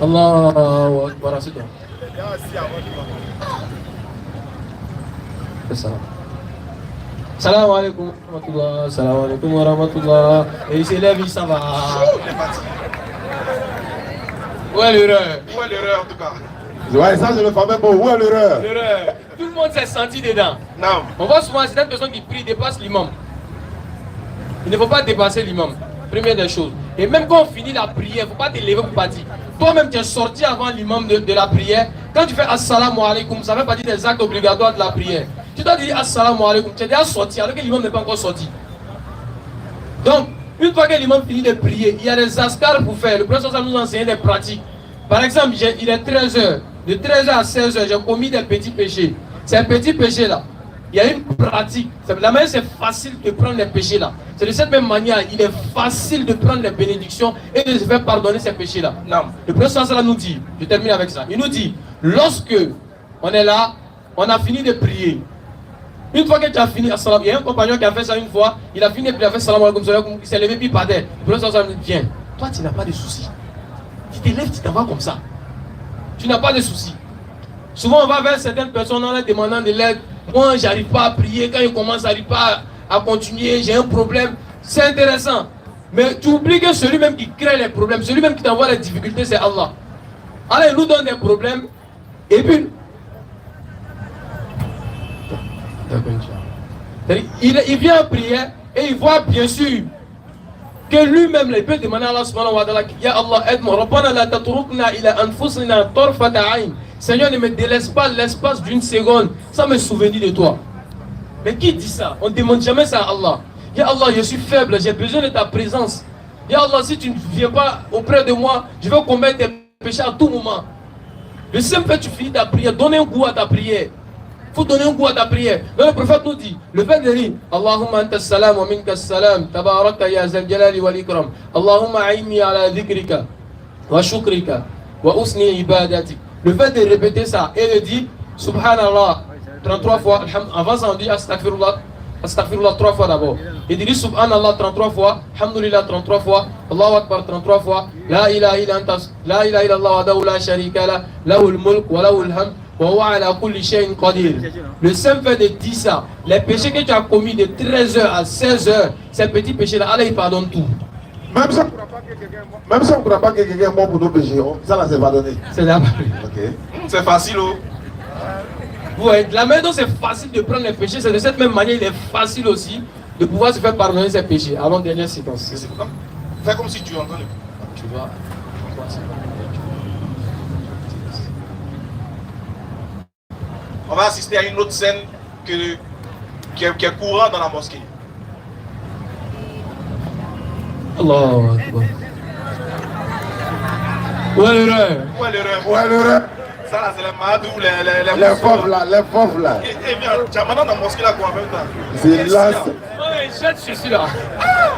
Allahu Akbar. C'est toi. C'est ça. Salam alaikum wa rahmatullah. Salam alaikum wa rahmatullah. Et il s'élève, il s'en va. Où est l'erreur? Où est l'erreur en tout cas? Ouais, ça c'est le fameux mot. Où est l'erreur? L'erreur. Tout le monde s'est senti dedans. Non. On voit souvent certaines personnes qui prient dépassent l'imam. Il ne faut pas dépasser l'imam. Première des choses. Et même quand on finit la prière, il ne faut pas te lever pour partir. Toi-même, tu es sorti avant l'imam de la prière. Quand tu fais Assalamu alaikum, ça fait partie des actes obligatoires de la prière. Tu dois dire Assalamu alaikum, tu es déjà sorti alors que l'imam n'est pas encore sorti. Donc, une fois que l'imam finit de prier, il y a des askars pour faire. Le professeur nous enseigne des pratiques. Par exemple, il est 13h. De 13h à 16h, j'ai commis des petits péchés. Ces petits péchés-là, il y a une pratique. La manière, c'est facile de prendre les péchés-là. C'est de cette même manière, il est facile de prendre les bénédictions et de se faire pardonner ces péchés-là. Non. Le professeur nous dit, je termine avec ça, il nous dit, lorsque on est là, on a fini de prier. Une fois que tu as fini, il y a un compagnon qui a fait ça une fois, il a fini de prier, il a fait salam alaikum, il s'est levé puis par terre. Le professeur nous dit, viens, toi tu n'as pas de soucis. Tu te lèves, tu t'en vas comme ça. Tu n'as pas de soucis. Souvent on va vers certaines personnes en leur demandant de l'aide. Moi j'arrive pas à prier, quand ils commencent, j'arrive pas à continuer, j'ai un problème. C'est intéressant. Mais tu oublies que celui-même qui crée les problèmes, celui-même qui t'envoie les difficultés, c'est Allah. Allah il nous donne des problèmes. Et puis, il vient en prière et il voit bien sûr que lui-même il peut demander à Allah subhanahu wa ta'ala, Ya Allah aide-moi, Rabbana la tatrukna ila anfusina tarfata ayn. Seigneur, ne me délaisse pas l'espace d'une seconde sans me souvenir de toi. Mais qui dit ça? On ne demande jamais ça à Allah. Ya Allah, je suis faible, j'ai besoin de ta présence. Ya Allah, si tu ne viens pas auprès de moi, je vais commettre des péchés à tout moment. Le simple fait que tu finis ta prière, donne un goût à ta prière. Il faut donner un goût à ta prière. Donc le prophète nous dit, le fait de dire Allahumma anta salam wa minka salam, tabaraka ya zal jalali wal ikram. Allahumma aini ala dhikrika wa shukrika wa usni ibadatik. Le fait de répéter ça et de dire Subhanallah 33 fois, avant ça on dit Astaghfirullah 3 fois d'abord. Et dit Subhanallah 33 fois, Alhamdulillah 33 fois, Allahu Akbar 33 fois, La ilaha illa anta, La ilaha illa Allah wahdahu la sharika la, lahul mulk wa lahul hamd. Le simple fait de dire ça, les péchés que tu as commis de 13h à 16h, ces petits péchés-là, Allah il pardonne tout. Même si on ne croit pas que quelqu'un est mort pour nos péchés, ça là c'est pardonné. C'est là. Okay. C'est facile, oh. Ouais, la manière dont c'est facile de prendre les péchés, c'est de cette même manière, il est facile aussi de pouvoir se faire pardonner ses péchés. Allons, dernière séquence. Fais comme si tu entends. Tu vois. On va assister à une autre scène qui est courante dans la mosquée. Allahu Akbar. Où est l'erreur? Où est l'erreur? Où est l'erreur? Ça là, c'est les madous, les pauvres là, les pauvres là. Et bien, tu as maintenant dans la mosquée là quoi en même temps? C'est là. Je suis là.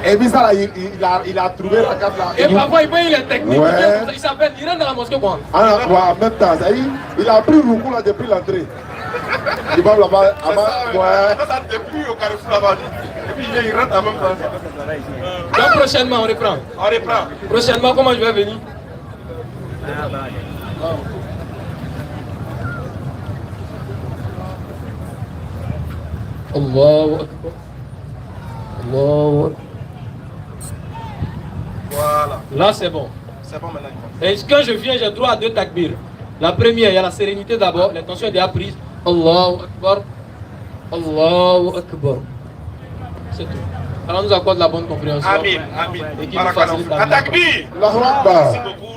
Et puis ça là, il a trouvé la carte là. Et parfois il paye les techniques. Ouais. Il s'appelle, il rentre dans la mosquée quoi. Ah, ouais, en même temps, ça y est, il a pris le coup là depuis l'entrée. L'imam là-bas, ouais. Ça ne plus au carrefour là-bas. Et puis il rentre en même temps. Donc prochainement, on reprend. On reprend. Prochainement, comment je vais venir? Allahu Akbar. Allahu Akbar. Voilà. Là, c'est bon. C'est bon maintenant. Et quand je viens, j'ai droit à 2 takbir. La première, il y a la sérénité d'abord, l'intention est déjà prise. Allahu Akbar. Allahu Akbar. C'est tout. Alors nous accorde la bonne compréhension. Amin, amin. Et qui nous facilite la vie. Takbir. Allahu Akbar. Merci beaucoup.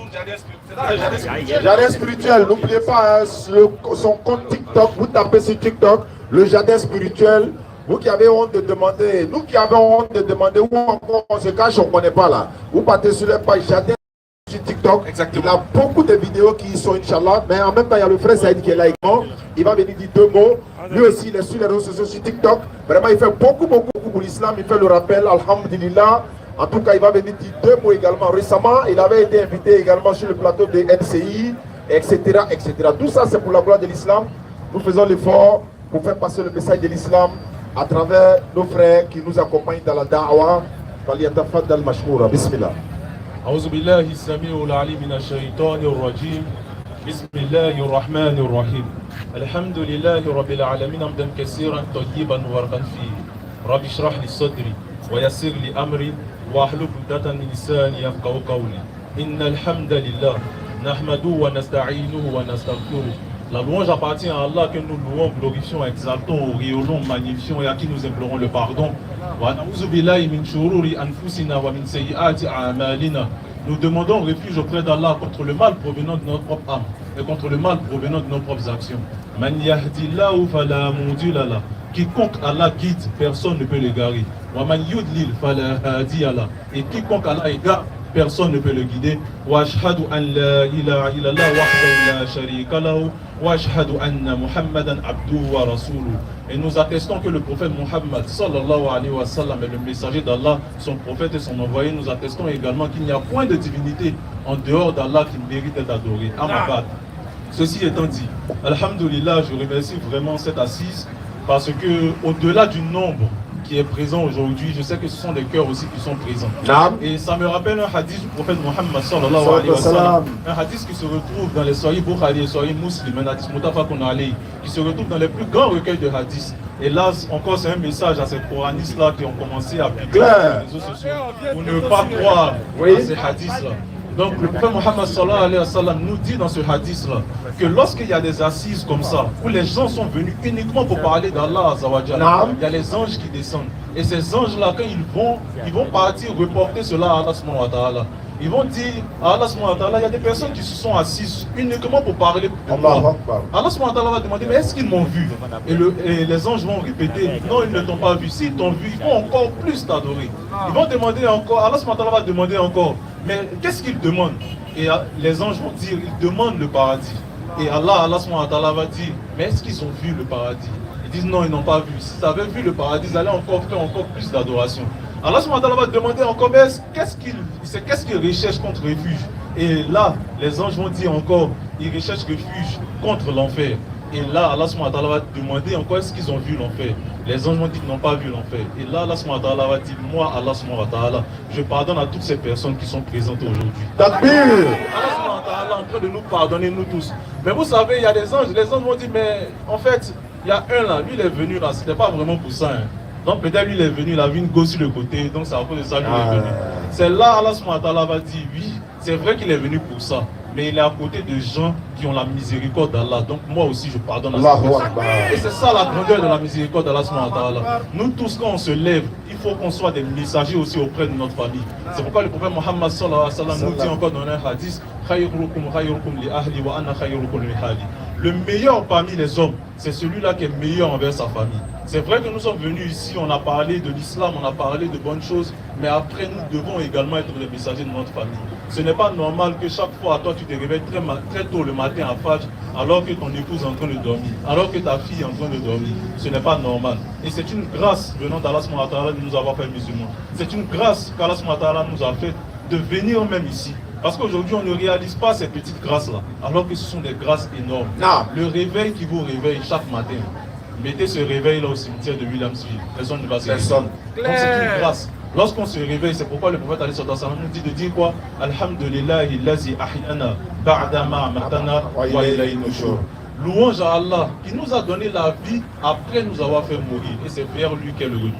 C'est ça le jardin spirituel. Jardin spirituel, n'oubliez pas son compte TikTok, vous tapez sur TikTok, le jardin spirituel. Vous qui avez honte de demander, nous qui avons honte de demander où encore on se cache, on ne connaît pas là. Vous partez sur les pages jardin sur TikTok. Exactement. Il a beaucoup de vidéos qui sont Inch'Allah, mais en même temps il y a le frère Saïd qui est là également. Il va venir dire 2 mots. Lui aussi il est sur les réseaux sociaux, sur TikTok. Vraiment il fait beaucoup pour l'islam, il fait le rappel, alhamdulillah. En tout cas il va venir dire 2 mots également. Récemment il avait été invité également sur le plateau de NCI, etc. etc. Tout ça c'est pour la gloire de l'islam. Nous faisons l'effort pour faire passer le message de l'islam à travers nos frères qui nous accompagnent dans la da'wah. فليتفضل مشكورا بسم الله. أعوذ بالله السميع العليم من الشيطان الرجيم. بسم الله الرحمن الرحيم. الحمد لله رب العالمين حمدا كثيرا طيبا مباركا فيه. رب اشرح لي صدري ويسر لي أمري واحلل عقدة من لساني يفقهوا قولي. إن الحمد لله نحمده ونستعينه ونستغفره. La louange appartient à Allah que nous louons, glorifions, exaltons, auréolons, magnifions et à qui nous implorons le pardon. Nous demandons refuge auprès d'Allah contre le mal provenant de notre propre âme et contre le mal provenant de nos propres actions. Quiconque Allah guide, personne ne peut l'égarer. Et quiconque Allah égare, personne ne peut le guider. وأشهد أن لا إله إلا الله وحده لا شريك له وأشهد أن محمدا عبده ورسوله. Et nous attestons que le prophète Muhammad sallallahu alayhi wa sallam est le messager d'Allah, son prophète et son envoyé. Nous attestons également qu'il n'y a point de divinité en dehors d'Allah qui mérite d'être adoré. Amabad. Ceci étant dit, alhamdulillah, je remercie vraiment cette assise parce que au-delà du nombre qui est présent aujourd'hui, je sais que ce sont des cœurs aussi qui sont présents. Et ça me rappelle un hadith du prophète Muhammad sallallahu alayhi wa sallam, un hadith qui se retrouve dans les Sahih Bukhari et Sahih Muslim, un hadith mutafaqun alayhi, qui se retrouve dans les plus grands recueils de hadiths. Et là, encore, c'est un message à ces coranistes-là qui ont commencé à publier sur les réseaux sociaux pour ne pas croire à ces hadiths-là. Donc le prophète Muhammad sallallahu alayhi wa sallam nous dit dans ce hadith-là que lorsqu'il y a des assises comme ça, où les gens sont venus uniquement pour parler d'Allah azawajal, il y a les anges qui descendent. Et ces anges-là, quand ils vont partir reporter cela à Allah subhanahu wa ta'ala. Ils vont dire à Allah subhanahu wa ta'ala, il y a des personnes qui se sont assises uniquement pour parler de moi. Allah subhanahu wa ta'ala va demander, mais est-ce qu'ils m'ont vu? Et les anges vont répéter, non, ils ne t'ont pas vu. S'ils t'ont vu, ils vont encore plus t'adorer. Ils vont demander encore, Allah subhanahu wa ta'ala va demander encore, mais qu'est-ce qu'ils demandent? Et les anges vont dire, ils demandent le paradis. Et Allah subhanahu wa ta'ala va dire, mais est-ce qu'ils ont vu le paradis? Ils disent non, ils n'ont pas vu. S'ils avaient vu le paradis, ils allaient encore faire encore plus d'adoration. Allah subhanahu wa ta'ala va demander encore, mais qu'est-ce qu'ils recherchent contre refuge? Et là, les anges vont dire encore, ils recherchent refuge contre l'enfer. Et là, Allah subhanahu wa ta'ala va demander encore, est-ce qu'ils ont vu l'enfer? Les anges vont dire qu'ils n'ont pas vu l'enfer. Et là, Allah subhanahu wa ta'ala va dire, moi, Allah subhanahu wa ta'ala, je pardonne à toutes ces personnes qui sont présentes aujourd'hui. Takbir! Allah subhanahu wa ta'ala est en train de nous pardonner, nous tous. Mais vous savez, il y a des anges, les anges vont dire, mais en fait, il y a un là, lui il est venu là, c'était pas vraiment pour ça. Hein. Donc peut-être lui il est venu, il a vu une gosse sur le côté, donc c'est à cause de ça qu'il est venu. C'est là, Allah subhanahu wa ta'ala va dire, oui, c'est vrai qu'il est venu pour ça. Mais il est à côté de gens qui ont la miséricorde d'Allah. Donc moi aussi je pardonne à ces personnes. Et c'est ça la grandeur de la miséricorde d'Allah subhanahu wa ta'ala. Nous tous quand on se lève, il faut qu'on soit des messagers aussi auprès de notre famille. C'est pourquoi le prophète Muhammad sallallahu alayhi wa sallam nous dit encore dans un hadith, li ahli wa ana khayrukum li ahli. Le meilleur parmi les hommes, c'est celui-là qui est meilleur envers sa famille. C'est vrai que nous sommes venus ici, on a parlé de l'islam, on a parlé de bonnes choses, mais après nous devons également être les messagers de notre famille. Ce n'est pas normal que chaque fois, toi, tu te réveilles très tôt le matin à Fajr, alors que ton épouse est en train de dormir, alors que ta fille est en train de dormir. Ce n'est pas normal. Et c'est une grâce venant d'Allah subhanahu wa ta'ala de nous avoir fait musulmans. C'est une grâce qu'Allah subhanahu wa ta'ala nous a fait de venir même ici. Parce qu'aujourd'hui, on ne réalise pas ces petites grâces-là, alors que ce sont des grâces énormes. Le réveil qui vous réveille chaque matin, mettez ce réveil-là au cimetière de Williamsville. Personne ne va se Personne. Donc c'est une grâce. Lorsqu'on se réveille, c'est pourquoi le prophète nous dit de dire quoi? Alhamdulillahi lazi ahyana ba'dama amatana wa ilayhi nushur. Louange à Allah qui nous a donné la vie après nous avoir fait mourir. Et c'est vers lui qu'est le retour.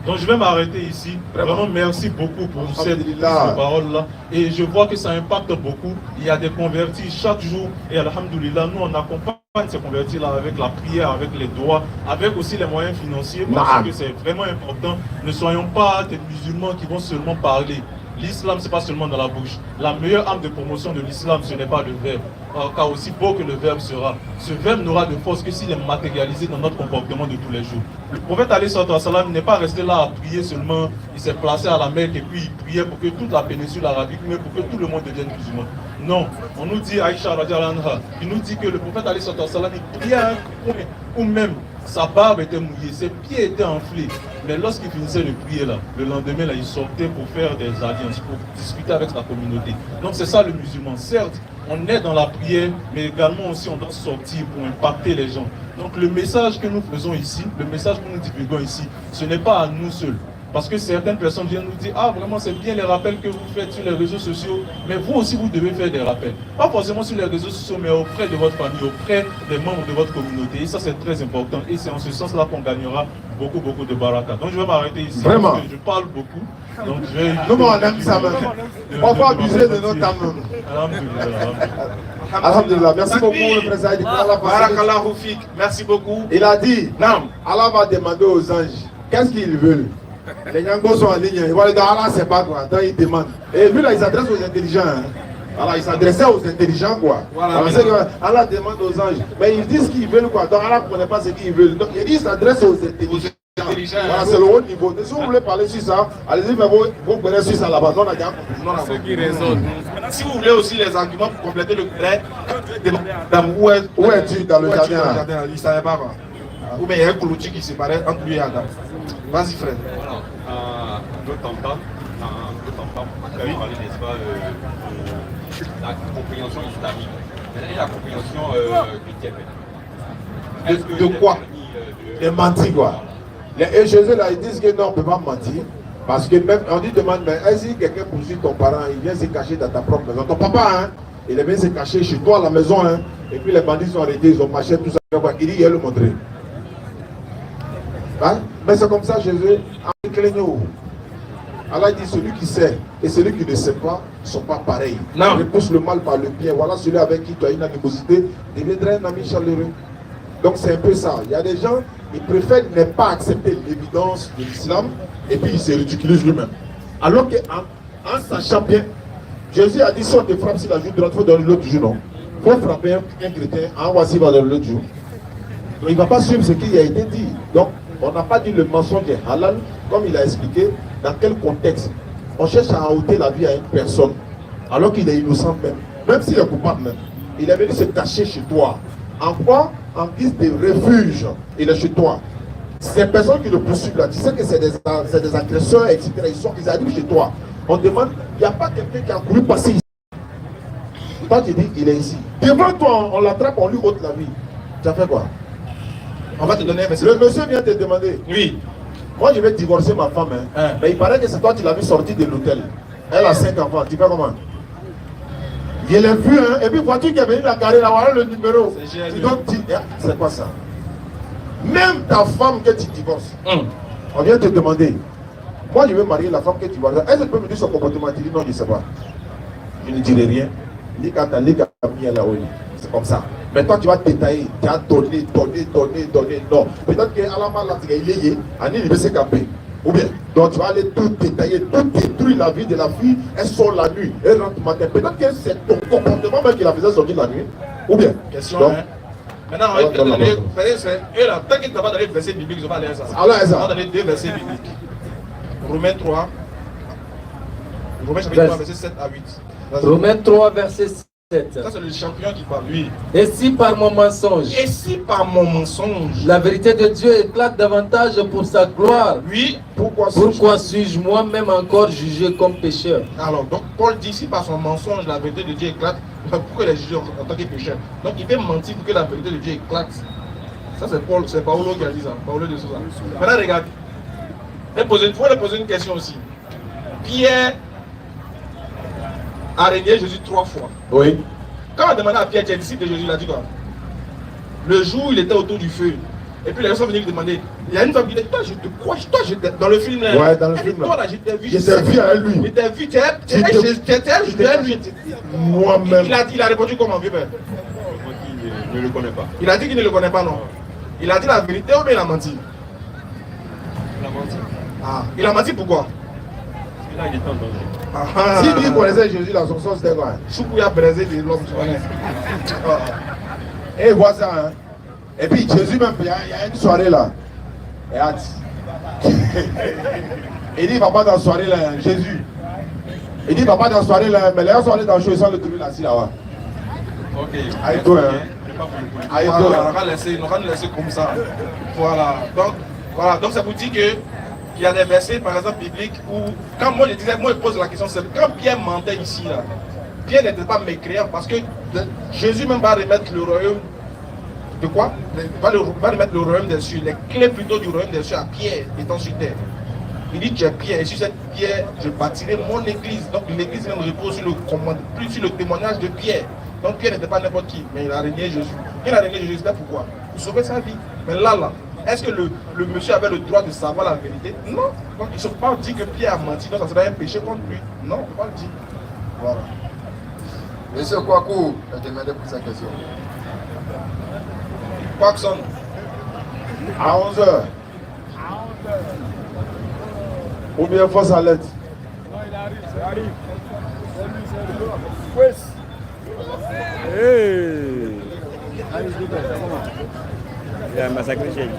Donc je vais m'arrêter ici. Vraiment merci beaucoup pour cette parole-là. Et je vois que ça impacte beaucoup. Il y a des convertis chaque jour. Et alhamdoulilah, nous on accompagne ces convertis-là avec la prière, avec les doigts, avec aussi les moyens financiers. Parce que c'est vraiment important. Ne soyons pas des musulmans qui vont seulement parler. L'islam, ce n'est pas seulement dans la bouche. La meilleure arme de promotion de l'islam, ce n'est pas le verbe. Car aussi beau que le verbe sera, ce verbe n'aura de force que s'il est matérialisé dans notre comportement de tous les jours. Le prophète alayhi salam n'est pas resté là à prier seulement. Il s'est placé à la Mecque et puis il priait pour que toute la péninsule arabique, mais pour que tout le monde devienne musulman. Non, on nous dit, Aïcha radiallahu anha, il nous dit que le prophète alayhi salam, il priait à un point où même sa barbe était mouillée, ses pieds étaient enflés. Mais lorsqu'il finissait de prier là, le lendemain là, il sortait pour faire des alliances, pour discuter avec sa communauté. Donc c'est ça le musulman. Certes, on est dans la prière, mais également aussi on doit sortir pour impacter les gens. Donc le message que nous faisons ici, le message que nous divulguons ici, ce n'est pas à nous seuls. Parce que certaines personnes viennent nous dire, ah vraiment c'est bien les rappels que vous faites sur les réseaux sociaux, mais vous aussi vous devez faire des rappels. Pas forcément sur les réseaux sociaux, mais auprès de votre famille, auprès des membres de votre communauté. Et ça c'est très important. Et c'est en ce sens-là qu'on gagnera beaucoup de baraka. Donc je vais m'arrêter ici. Vraiment. Parce que je parle beaucoup. Donc je vais... Nous on aime ça même. On va abuser de notre âme. Alhamdulillah. Merci beaucoup le président. Barakallahu fik. Merci beaucoup. Il a dit, Allah va demander aux anges, qu'est-ce qu'ils veulent? Les Nyangos sont en ligne, ils vont aller dans Allah, c'est pas quoi. Donc ils demandent. Et lui là, il s'adresse aux intelligents. Hein. Alors il s'adressait aux intelligents quoi. Voilà, Allah demande aux anges. Mais ils disent ce qu'ils veulent quoi. Donc Allah ne connaît pas ce qu'ils veulent. Donc il dit il s'adresse aux intelligents. Voilà, c'est le haut niveau. Si vous voulez parler sur ça, allez-y, mais vous connaissez sur ça là-bas. Non, on a déjà compris. Ceux qui raisonnent. Maintenant, si vous voulez aussi les arguments pour compléter le grec, où es-tu dans le jardin? Il ne savait pas quoi. Ou bien il y a un clôture qui séparait entre lui et Adam. Vas-y frère. D'autres entendent, parler, n'est-ce pas, la compréhension islamique. Maintenant, il y a la compréhension chrétienne. De quoi? De mentir quoi. Et Jésus là, ils disent que non, on ne peut pas mentir. Parce que même, on dit demande, mais si quelqu'un poursuit ton parent, il vient se cacher dans ta propre maison. Ton papa, hein, il vient se cacher chez toi à la maison, hein. Et puis les bandits sont arrêtés, ils ont marché, tout ça. Il dit, il va le montrer. Hein? Mais c'est comme ça, Jésus. Allah dit celui qui sait et celui qui ne sait pas ne sont pas pareils. On repousse le mal par le bien. Voilà celui avec qui tu as une animosité deviendra un ami chaleureux. Donc c'est un peu ça. Il y a des gens, ils préfèrent ne pas accepter l'évidence de l'islam et puis ils se ridiculisent lui-même. Alors qu'en sachant bien, Jésus a dit si on te frappe sur la joue droite, il faut donner l'autre joue, non? Il faut frapper un chrétien, voici va donner l'autre joue. Donc il ne va pas suivre ce qui a été dit. Donc on n'a pas dit le mensonge est halal, comme il a expliqué, dans quel contexte. On cherche à ôter la vie à une personne, alors qu'il est innocent même, même s'il est coupable même. Il est venu se cacher chez toi. En quoi? En guise de refuge. Il est chez toi. Ces personnes qui le poursuivent là, tu sais que c'est des agresseurs, etc. Ils arrivent chez toi. On demande, il n'y a pas quelqu'un qui a voulu passer ici. Toi tu dis, il est ici. Devant toi, on l'attrape, on lui ôte la vie. Tu as fait quoi? On va te donner un verset. Le monsieur vient te demander. Oui. Moi je vais divorcer ma femme. Hein. Mais il paraît que c'est toi qui l'as vu sortir de l'hôtel. Elle a 5 enfants. Tu fais comment? Je l'ai vu, hein. Et puis voiture qui est venue la carrière, là, voilà le numéro. Tu dois dire, c'est quoi ça? Même ta femme que tu divorces, on vient te demander. Moi je veux marier la femme que tu divorces. Est-ce que tu peux me dire son comportement? Tu dis non, je ne sais pas. Je ne dirai rien. Dis quand tu as mis là-haut. C'est comme ça. Mais toi, tu vas détailler, tu as donné. Non. Peut-être qu'à la fin, là, tu es lié, il va se camper. Ou bien, donc tu vas aller tout détailler, tout détruire la vie de la fille. Elle sort la nuit, elle rentre le matin. Peut-être que c'est ton comportement même qui la faisait sortir la nuit. Ou bien. Question, donc, hein? Maintenant, on va te donner. Et là, tant qu'il ne t'a pas donné le verset biblique, je vais aller à ça. Alors, on va donner 2 versets bibliques. Romains 3. Romains chapitre 3, verset 7 à 8. Romains 3, verset 7. Ça, c'est le champion qui parle, oui. Et si par mon mensonge, la vérité de Dieu éclate davantage pour sa gloire, oui, pourquoi suis-je moi-même encore jugé comme pécheur? Alors, donc Paul dit si par son mensonge la vérité de Dieu éclate, pourquoi il est jugé en tant que pécheur? Donc il fait mentir pour que la vérité de Dieu éclate. Ça, c'est Paolo qui a dit ça. Paolo de Sousa. Maintenant, regarde. Il faut lui poser une question aussi. Pierre a régné Jésus 3 fois. Oui. Quand on a demandé à Pierre, tu es disciple de Jésus, il a dit quoi? Le jour où il était autour du feu, et puis les gens sont venus lui demander. Il y a une femme qui dit, toi je te crois, toi je dans le film là. Ouais, dans le film là. Toi là, je t'ai vu. Je t'ai vu avec lui. Je t'ai vu, tu étais lui. Moi-même. Il a répondu comment, vieux père? Il ne le connaît pas. Il a dit qu'il ne le connaît pas, non? Il a dit la vérité ou bien il a menti? Il a menti. Ah, il a menti pourquoi? Là, il est en danger. S'il dit qu'il connaissait Jésus dans son sens, c'était quoi? Choukouya braisé de l'homme, tu connais. Et voit ça, hein. Et puis Jésus même, il y a une soirée là. Et hâte. Il dit, il va pas dans la soirée là, Jésus. Il dit, il va pas dans la soirée là, mais les gens sont allés dans le show, ils sont le trouver là-dessus là-bas. Ok. Aïe toi, hein. Aïe toi. On va nous laisser comme ça. Voilà. Donc ça vous dit que il y a des versets, par exemple, bibliques où, quand moi je pose la question, c'est quand Pierre mentait ici, là, Pierre n'était pas mécréant parce que Jésus même va remettre le royaume de quoi? Va remettre le royaume des cieux, les clés plutôt du royaume des cieux à Pierre étant sur terre. Il dit, tu es Pierre, et sur cette pierre, je bâtirai mon église. Donc l'église même repose sur le témoignage de Pierre. Donc Pierre n'était pas n'importe qui, mais il a régné Jésus. Il a régné Jésus, c'était pourquoi? Pour sauver sa vie. Mais là, est-ce que le monsieur avait le droit de savoir la vérité? Non. Donc il ne faut pas dire que Pierre a menti, donc ça serait un péché contre lui. Non, on ne peut pas le dire. Voilà. Monsieur Kwaku a demandé pour sa question. Quackson. À 11h. Ou bien force à l'aide. Non, il arrive. Hey! Il a massacré chez lui.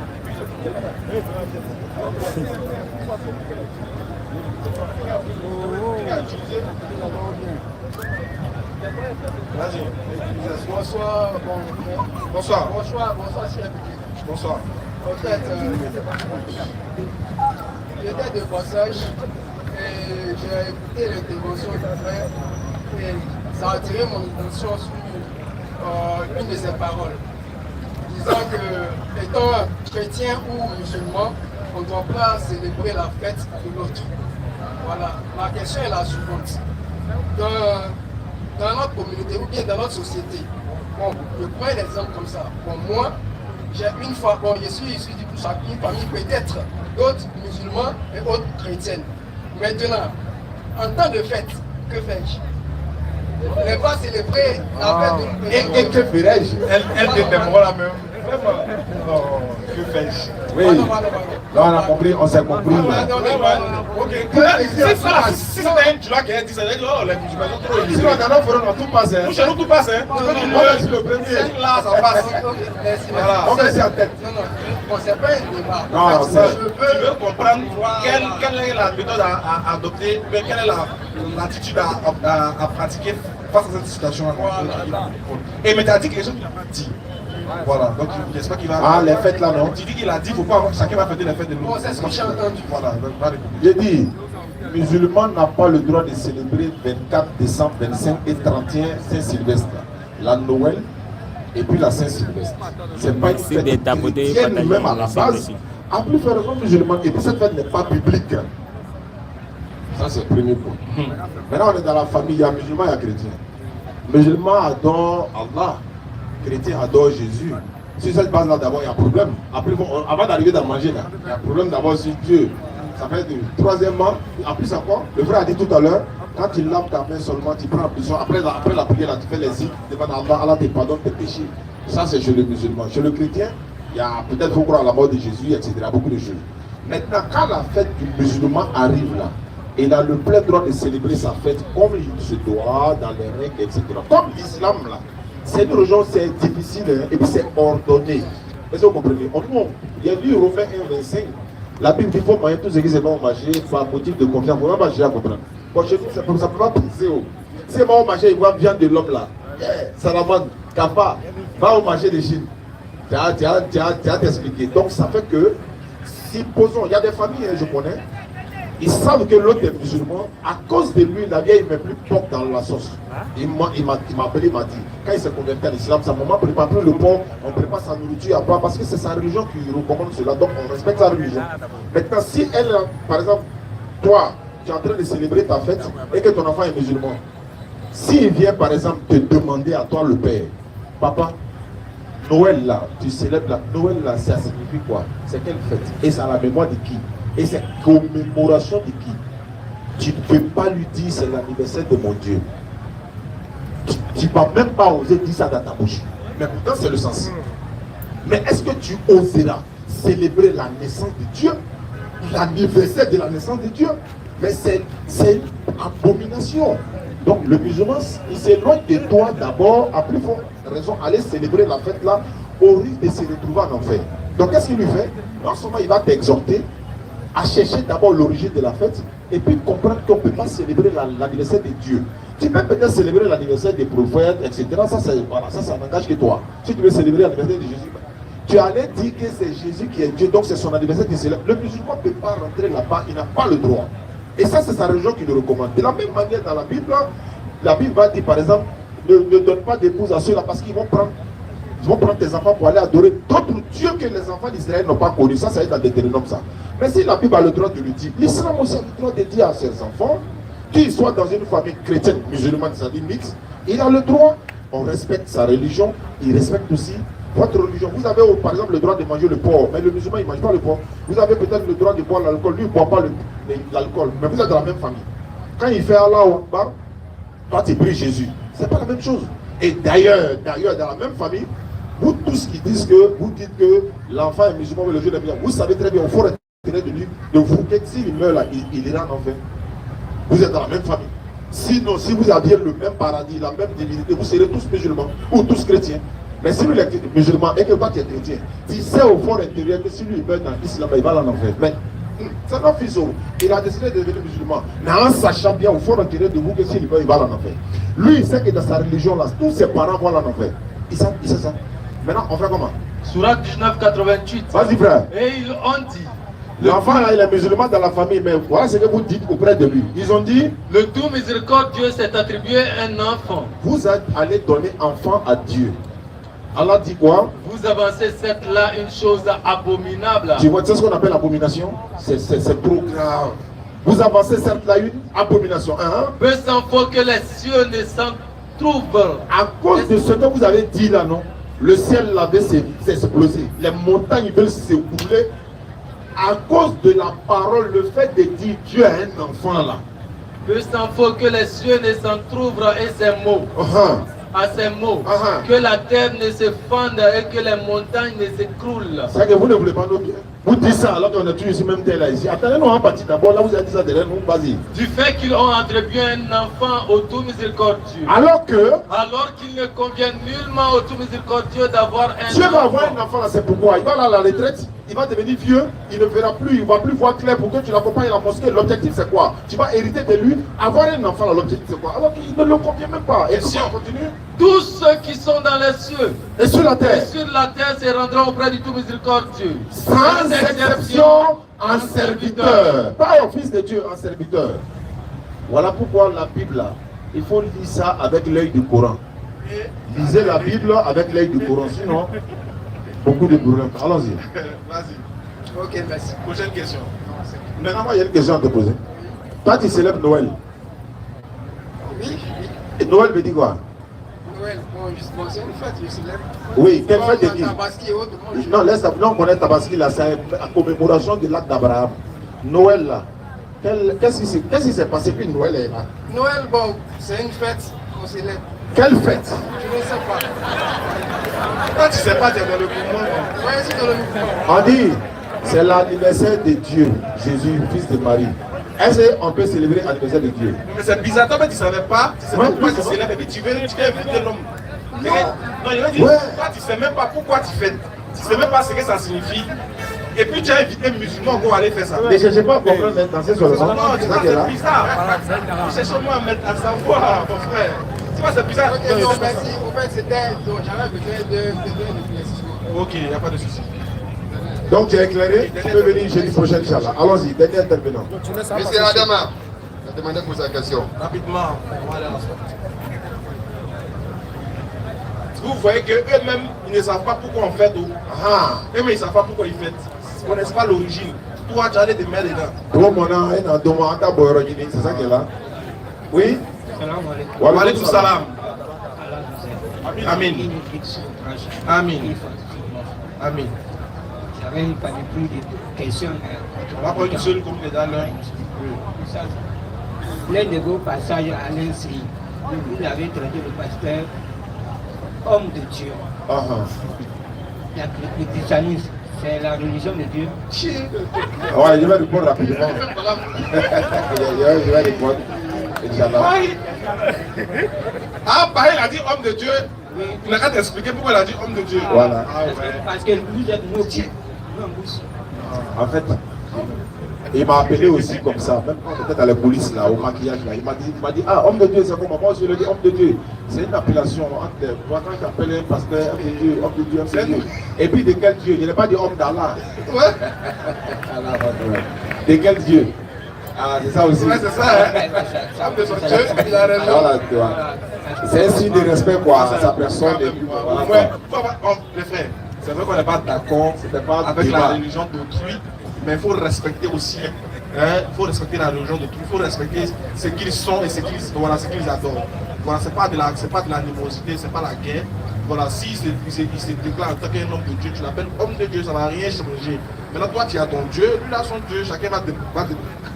Vas-y. Bonsoir, Bonsoir. chef. Bonsoir. En fait, j'étais de passage et j'ai écouté l'intervention du frère et ça a attiré mon attention sur une de ses paroles, disant que étant chrétien ou musulman, on ne doit pas célébrer la fête de l'autre. Voilà, ma question est la suivante. Dans notre communauté ou bien dans notre société, bon, je prends un exemple comme ça. Bon, moi, j'ai une fois, bon, je suis issu d'une famille peut-être d'autres musulmans et autres chrétiennes. Maintenant, en temps de fête, que fais-je? Je ne vais pas célébrer la fête de Et que ferais-je? Elle t'aimera la même. Vraiment. Non, que fais-je? Oui. Là, on a compris, on s'est compris. Ok. Si c'était un tueur qui a dit ça, elle dit, oh, les musulmans sont trop Sinon, dans nos forums, tout passe. nous, chez nous, tout passe, hein. Le premier. Là, ça passe. Voilà. On met ça en tête. Non, bon, c'est pas un débat. Non, Tu veux comprendre quelle est la méthode à adopter, mais quelle est l'attitude à pratiquer face à cette situation. Et mais tu as dit quelque chose qu'il n'a pas dit. Voilà, donc j'espère qu'il va. Ah, les fêtes là, non? Tu dis qu'il a dit, il faut pas avoir, chacun va fêter les fêtes de l'autre. Bon, c'est ce que j'ai entendu. Voilà, donc va répondre. J'ai dit, musulman n'a pas le droit de célébrer 24 décembre, 25 et 31 Saint-Sylvestre, la Noël et puis la Saint-Sylvestre. C'est pas une fête chrétienne même à la base. À plus faire raison musulman, et puis cette fête n'est pas publique. Ça c'est le premier point. Maintenant on est dans la famille, il y a musulman, il y a chrétien. Musulman adore Allah, chrétien adore Jésus. Sur cette base là d'abord il y a un problème. Après, avant d'arriver à manger là, il y a un problème d'abord sur Dieu. Ça fait de troisièmement, en plus encore, le frère a dit tout à l'heure, quand tu laves ta main seulement, tu prends l'ablution, après la prière, là, tu fais les signes, devant Allah, Allah te pardonne tes péchés. Ça c'est chez le musulman. Chez le chrétien, il y a peut-être faut croire à la mort de Jésus, etc. Beaucoup de choses. Maintenant, quand la fête du musulman arrive là, il a le plein droit de célébrer sa fête comme il se doit, dans les règles, etc. Comme l'islam là, c'est une religion, c'est difficile hein, et puis c'est ordonné. Est-ce que vous comprenez? Il y a lu Romains 1,25. La Bible dit qu'il faut manger tout ce qui c'est bon au marché par motif de confiance. Il ne faut pas manger à comprendre. Bon, chez nous, ça ne peut pas penser. Si c'est bon au marché, il voit viande de l'homme là. Salamande, Kafa, va au marché de Chine. Tu as t'expliqué. Donc ça fait que, si posons, il y a des familles, hein, je connais, Ils savent que l'autre est musulman. À cause de lui, la vieille ne met plus porc dans la sauce. Il m'a appelé, il m'a dit, quand il s'est converti à l'islam, sa maman ne prépare plus le porc, on prépare sa nourriture à part parce que c'est sa religion qui recommande cela. Donc on respecte sa religion. Maintenant, si elle, par exemple, toi, tu es en train de célébrer ta fête et que ton enfant est musulman, s'il vient par exemple te demander à toi le père, papa, Noël là, tu célèbres là, Noël là, ça signifie quoi? C'est quelle fête? Et c'est à la mémoire de qui? Et c'est commémoration de qui? Tu ne peux pas lui dire c'est l'anniversaire de mon Dieu. Tu ne vas même pas oser dire ça dans ta bouche. Mais pourtant c'est le sens. Mais est-ce que tu oseras célébrer la naissance de Dieu? L'anniversaire de la naissance de Dieu? Mais c'est une abomination. Donc le musulman, il s'éloigne de toi d'abord, à plus forte raison, aller célébrer la fête là, au risque de se retrouver en enfer. Donc qu'est-ce qu'il lui fait? Non seulement il va t'exhorter à chercher d'abord l'origine de la fête, et puis comprendre qu'on ne peut pas célébrer l'anniversaire de Dieu. Tu peux peut-être célébrer l'anniversaire des prophètes, etc. Ça n'engage que toi. Si tu veux célébrer l'anniversaire de Jésus, tu allais dire que c'est Jésus qui est Dieu, donc c'est son anniversaire qui célèbre. Le musulman ne peut pas rentrer là-bas, il n'a pas le droit. Et ça, c'est sa religion qui le recommande. De la même manière, dans la Bible va dire, par exemple, ne donne pas d'épouse à ceux-là parce qu'ils vont prendre tes enfants pour aller adorer d'autres dieux que les enfants d'Israël n'ont pas connus. Ça, ça va être dans Deutéronome, ça. Mais si la Bible a le droit de le dire, l'islam aussi a le droit de dire à ses enfants, qu'ils soient dans une famille chrétienne, musulmane, c'est-à-dire mixte, il a le droit. On respecte sa religion, il respecte aussi votre religion. Vous avez par exemple le droit de manger le porc, mais le musulman il ne mange pas le porc. Vous avez peut-être le droit de boire l'alcool, lui il ne boit pas l'alcool, mais vous êtes dans la même famille. Quand il fait Allah Akbar, toi tu pries Jésus. C'est pas la même chose. Et d'ailleurs, dans la même famille, vous tous qui dites que l'enfant est musulman, mais le Dieu est bien, vous savez très bien, au fond intérêt de lui, de vous, que s'il meurt là, il ira en enfer. Vous êtes dans la même famille. Sinon, si vous aviez le même paradis, la même divinité, vous serez tous musulmans ou tous chrétiens. Mais si lui est musulman et que toi tu es chrétien, tu sais au fond intérieur que si lui meurt dans l'islam, il va en enfer. Mais c'est notre fils, il a décidé de devenir musulman, mais en sachant bien au fond intérieur de vous que s'il meurt, il va en enfer. Lui, il sait que dans sa religion là, tous ses parents vont en enfer. Il sait ça. Maintenant, on fait comment? Surat 19, 88. Vas-y, frère. Et ils ont dit. L'enfant là, il est musulman dans la famille, mais voilà ce que vous dites auprès de lui. Ils ont dit, le tout miséricordieux s'est attribué un enfant. Vous allez donner enfant à Dieu. Allah dit quoi? Vous avancez certes là une chose abominable. Tu vois, c'est ce qu'on appelle abomination. C'est trop grave. Vous avancez certes là une abomination. Peu s'en faut que les cieux ne s'en trouvent. À cause de ce que vous avez dit là, non? Le ciel là va s'exploser. Les montagnes veulent s'écouler. À cause de la parole, le fait de dire Dieu a un enfant là. Peu s'en faut que les cieux ne s'en trouvent et ces mots. À ces mots, que la terre ne se fende et que les montagnes ne s'écroulent. C'est que vous ne voulez pas nous dire. Vous dites ça alors qu'on est tous ici, même tel là ici. Attendez-nous en partie d'abord, là vous avez dit ça derrière nous, vas-y. Du fait qu'ils ont attribué un enfant au tout miséricordieux. Alors qu'il ne convient nullement au tout miséricordieux d'avoir un enfant. Dieu va avoir un enfant là, c'est pourquoi? Il va aller à la retraite, il va devenir vieux, il ne verra plus, il ne va plus voir clair pour que tu l'accompagnes à la mosquée. L'objectif c'est quoi? Tu vas hériter de lui, avoir un enfant là, l'objectif c'est quoi? Alors qu'il ne le convient même pas. Et si on continue? Tous ceux qui sont dans les cieux et sur la terre se rendront auprès du tout miséricordieux. Sans exception, en serviteur. Pas en fils de Dieu, en serviteur. Voilà pourquoi la Bible là, il faut lire ça avec l'œil du Coran. Lisez la Bible avec l'œil du Coran, sinon beaucoup de problèmes. Allons-y. Vas-y. Ok, merci. Prochaine question. Maintenant, moi, il y a une question à te poser. Toi, tu célèbres Noël. Oui. Et Noël veut dire quoi? Noël, bon, c'est une fête, je célèbre. Oui, quelle fête de qui? Tabaski et autres. Non, on connaît Tabaski là, c'est la commémoration de l'acte d'Abraham. Noël là, qu'est-ce qui s'est passé puis Noël est là? Noël, bon, c'est une fête qu'on célèbre. Quelle fête? Je ne sais pas. Quand tu ne sais pas, tu es dans le mouvement. Oui, c'est dans le mouvement. On dit, c'est l'anniversaire de Dieu, Jésus, fils de Marie. Est-ce qu'on peut célébrer l'anniversaire de Dieu? Mais c'est bizarre, toi, tu ne savais pas. Tu ne sais pas pourquoi tu célèbres, mais tu veux inviter l'homme. Non, il va dire, toi, tu ne sais même pas pourquoi tu fais. Tu ne sais même pas ce que ça signifie. Et puis tu as invité un musulman pour aller faire ça. Mais je ne sais pas comprendre maintenant, c'est sur le Non, tu vois, c'est bizarre. Cherche-moi à mettre à savoir, mon frère. Tu vois, c'est bizarre. Ok, non, merci. En fait, c'était. Donc, j'avais besoin de éclaircissement. Ok, il n'y a pas de souci. Donc tu es éclairé, tu peux venir jeudi prochain, Inch'Allah. Allons-y, dernier intervenant. Monsieur Adama, je demandé pour sa question. Rapidement, voilà. Vous voyez qu'eux-mêmes, ils ne savent pas pourquoi on fête. Eux-mêmes, ils ne savent pas pourquoi ils fêtent. Ils ne connaissent pas l'origine. Toi, tu as allé te mettre dedans. C'est ça qui est là. Oui? Wa alaykoum salam. Amin. Amin. Amin. J'avais pas plus de questions. On va prendre une seule comme les derniers. L'un de vos passages à l'Insi, vous avez traité le pasteur homme de Dieu. Le christianisme, c'est la religion de Dieu. Ouais, je vais répondre rapidement. Je vais répondre. Inch'Allah. Ah, bah, il a dit homme de Dieu. Il n'a qu'à t'expliquer pourquoi il a dit homme de Dieu. Voilà. Parce que vous êtes motivé. En fait, il m'a appelé aussi comme ça, même quand j'étais à la police là, au maquillage là, il m'a dit, ah, homme de Dieu, c'est comment? Moi je lui ai dit homme de Dieu. C'est une appellation entre moi quand j'appelle un pasteur, homme de Dieu, homme de Dieu, homme de Dieu. Et puis de quel Dieu? Je n'ai pas dit homme d'Allah. Ouais. De quel Dieu? Ah, c'est ça aussi. Ouais, c'est ça, hein. Homme de son Dieu, il a raison. Voilà, tu vois. C'est un signe de respect quoi, à sa personne. Ouais, les frères, c'est vrai qu'on n'est pas d'accord avec la religion d'autrui, mais il faut respecter aussi. Il faut respecter la religion d'autrui, il faut respecter ce qu'ils sont et ce qu'ils adorent. Voilà, c'est pas de l'animosité, c'est pas la guerre. Voilà, s'il se déclare en tant qu'un homme de Dieu, tu l'appelles homme de Dieu, ça ne va rien changer. Maintenant, toi, tu as ton Dieu, lui, il a son Dieu, chacun va te.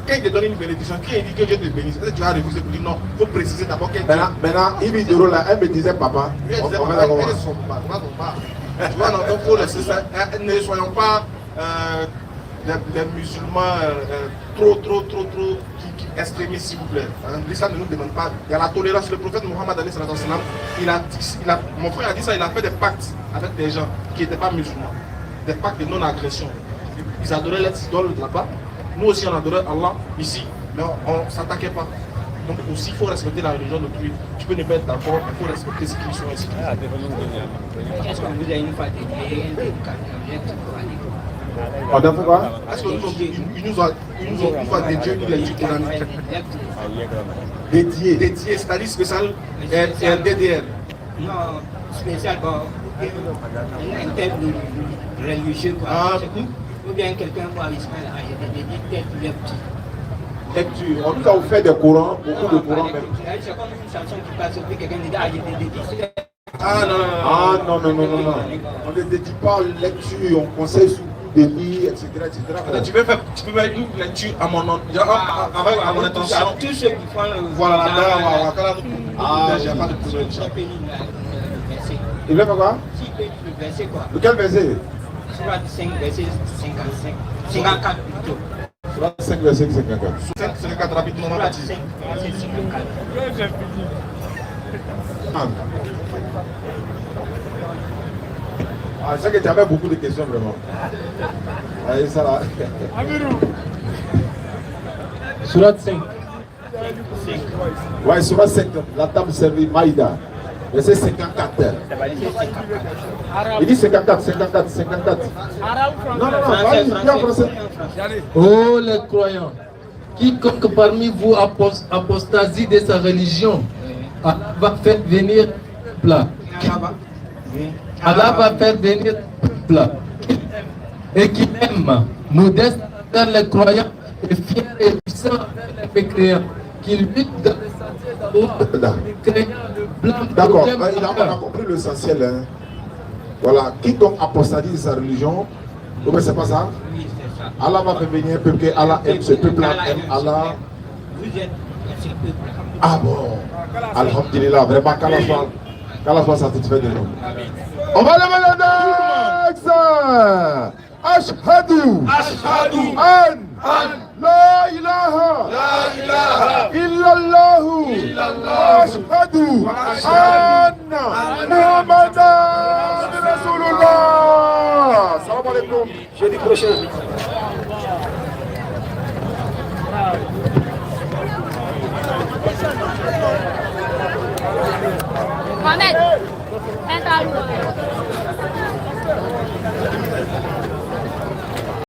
Quand il te donne une bénédiction, qui dit que Dieu te bénisse, tu vas refuser pour dire non, il faut préciser d'abord quel Dieu. Maintenant, Ibi Doro là, elle me disait papa. Elle disait papa, elle est son papa, tu vois, donc il faut laisser ça. Ne soyons pas des musulmans trop extrémistes, s'il vous plaît. L'islam ne nous demande pas. Il y a la tolérance. Le prophète Mohammed, mon frère a dit ça, il a fait des pactes avec des gens qui n'étaient pas musulmans. Des pactes de non-agression. Ils adoraient les idoles là-bas. Nous aussi, on adorait Allah ici, mais on ne s'attaquait pas. Donc aussi, il faut respecter la religion d'autrui. Tu peux ne pas être d'accord, il faut respecter ce qu'ils sont ici. Est-ce qu'on vous a une fois dédié un On a fait quoi? Est-ce qu'ils nous ont une fois dédié une lecture coranique? Dédié, c'est-à-dire spécial et DDR. Non, spécial, bon, un thème religieux, quoi. Ou bien quelqu'un voit Ismaël, j'ai dédié telle lecture. Lecture, on nous a offert des courants, beaucoup de courants même. C'est comme une chanson qui passe, et puis quelqu'un dit, j'ai dédié. Ah non. On ne dédie pas lecture, on conseille surtout des livres, etc. Tu peux faire une lecture à mon nom, à mon intention. Tous ceux qui font le. Voilà, j'ai pas de problème. Il veut faire quoi? Le verset quoi? Lequel verset? Surat 5, verset 55. 54 plutôt. Surat 5, verset 54. 54 rapidement, on va dire. Verset 54. Ah, je sais que tu avais beaucoup de questions vraiment. Allez, ça là. Surat 5. Ouais, Surat 5, la table servie Maïda. Verset 54. Il dit 54. Non, vas-y, viens en français. Oh les croyants, quiconque parmi vous apostasie de sa religion, Allah va faire venir plat. Allah va faire venir plat. Et qui aime, modeste vers les croyants et fier et puissant vers les mécréants, qui lutte dans le sentier d'Allah, craignant le blanc. D'accord, on a compris l'essentiel. Hein. Voilà, quiconque apostasie de sa religion, vous c'est pas ça? Oui, c'est ça. Allah va faire venir un peuple que Allah aime, ce peuple aime Allah. Vous êtes ce peuple. Ah bon, alhamdulillah, vraiment qu'Allah soit satisfait de nous. On va lever le next. Ashhadu an la ilaha illallah ashhadu anna Muhammadan Rasulullah. Salam alaikum. Jeudi prochain. Mohamed,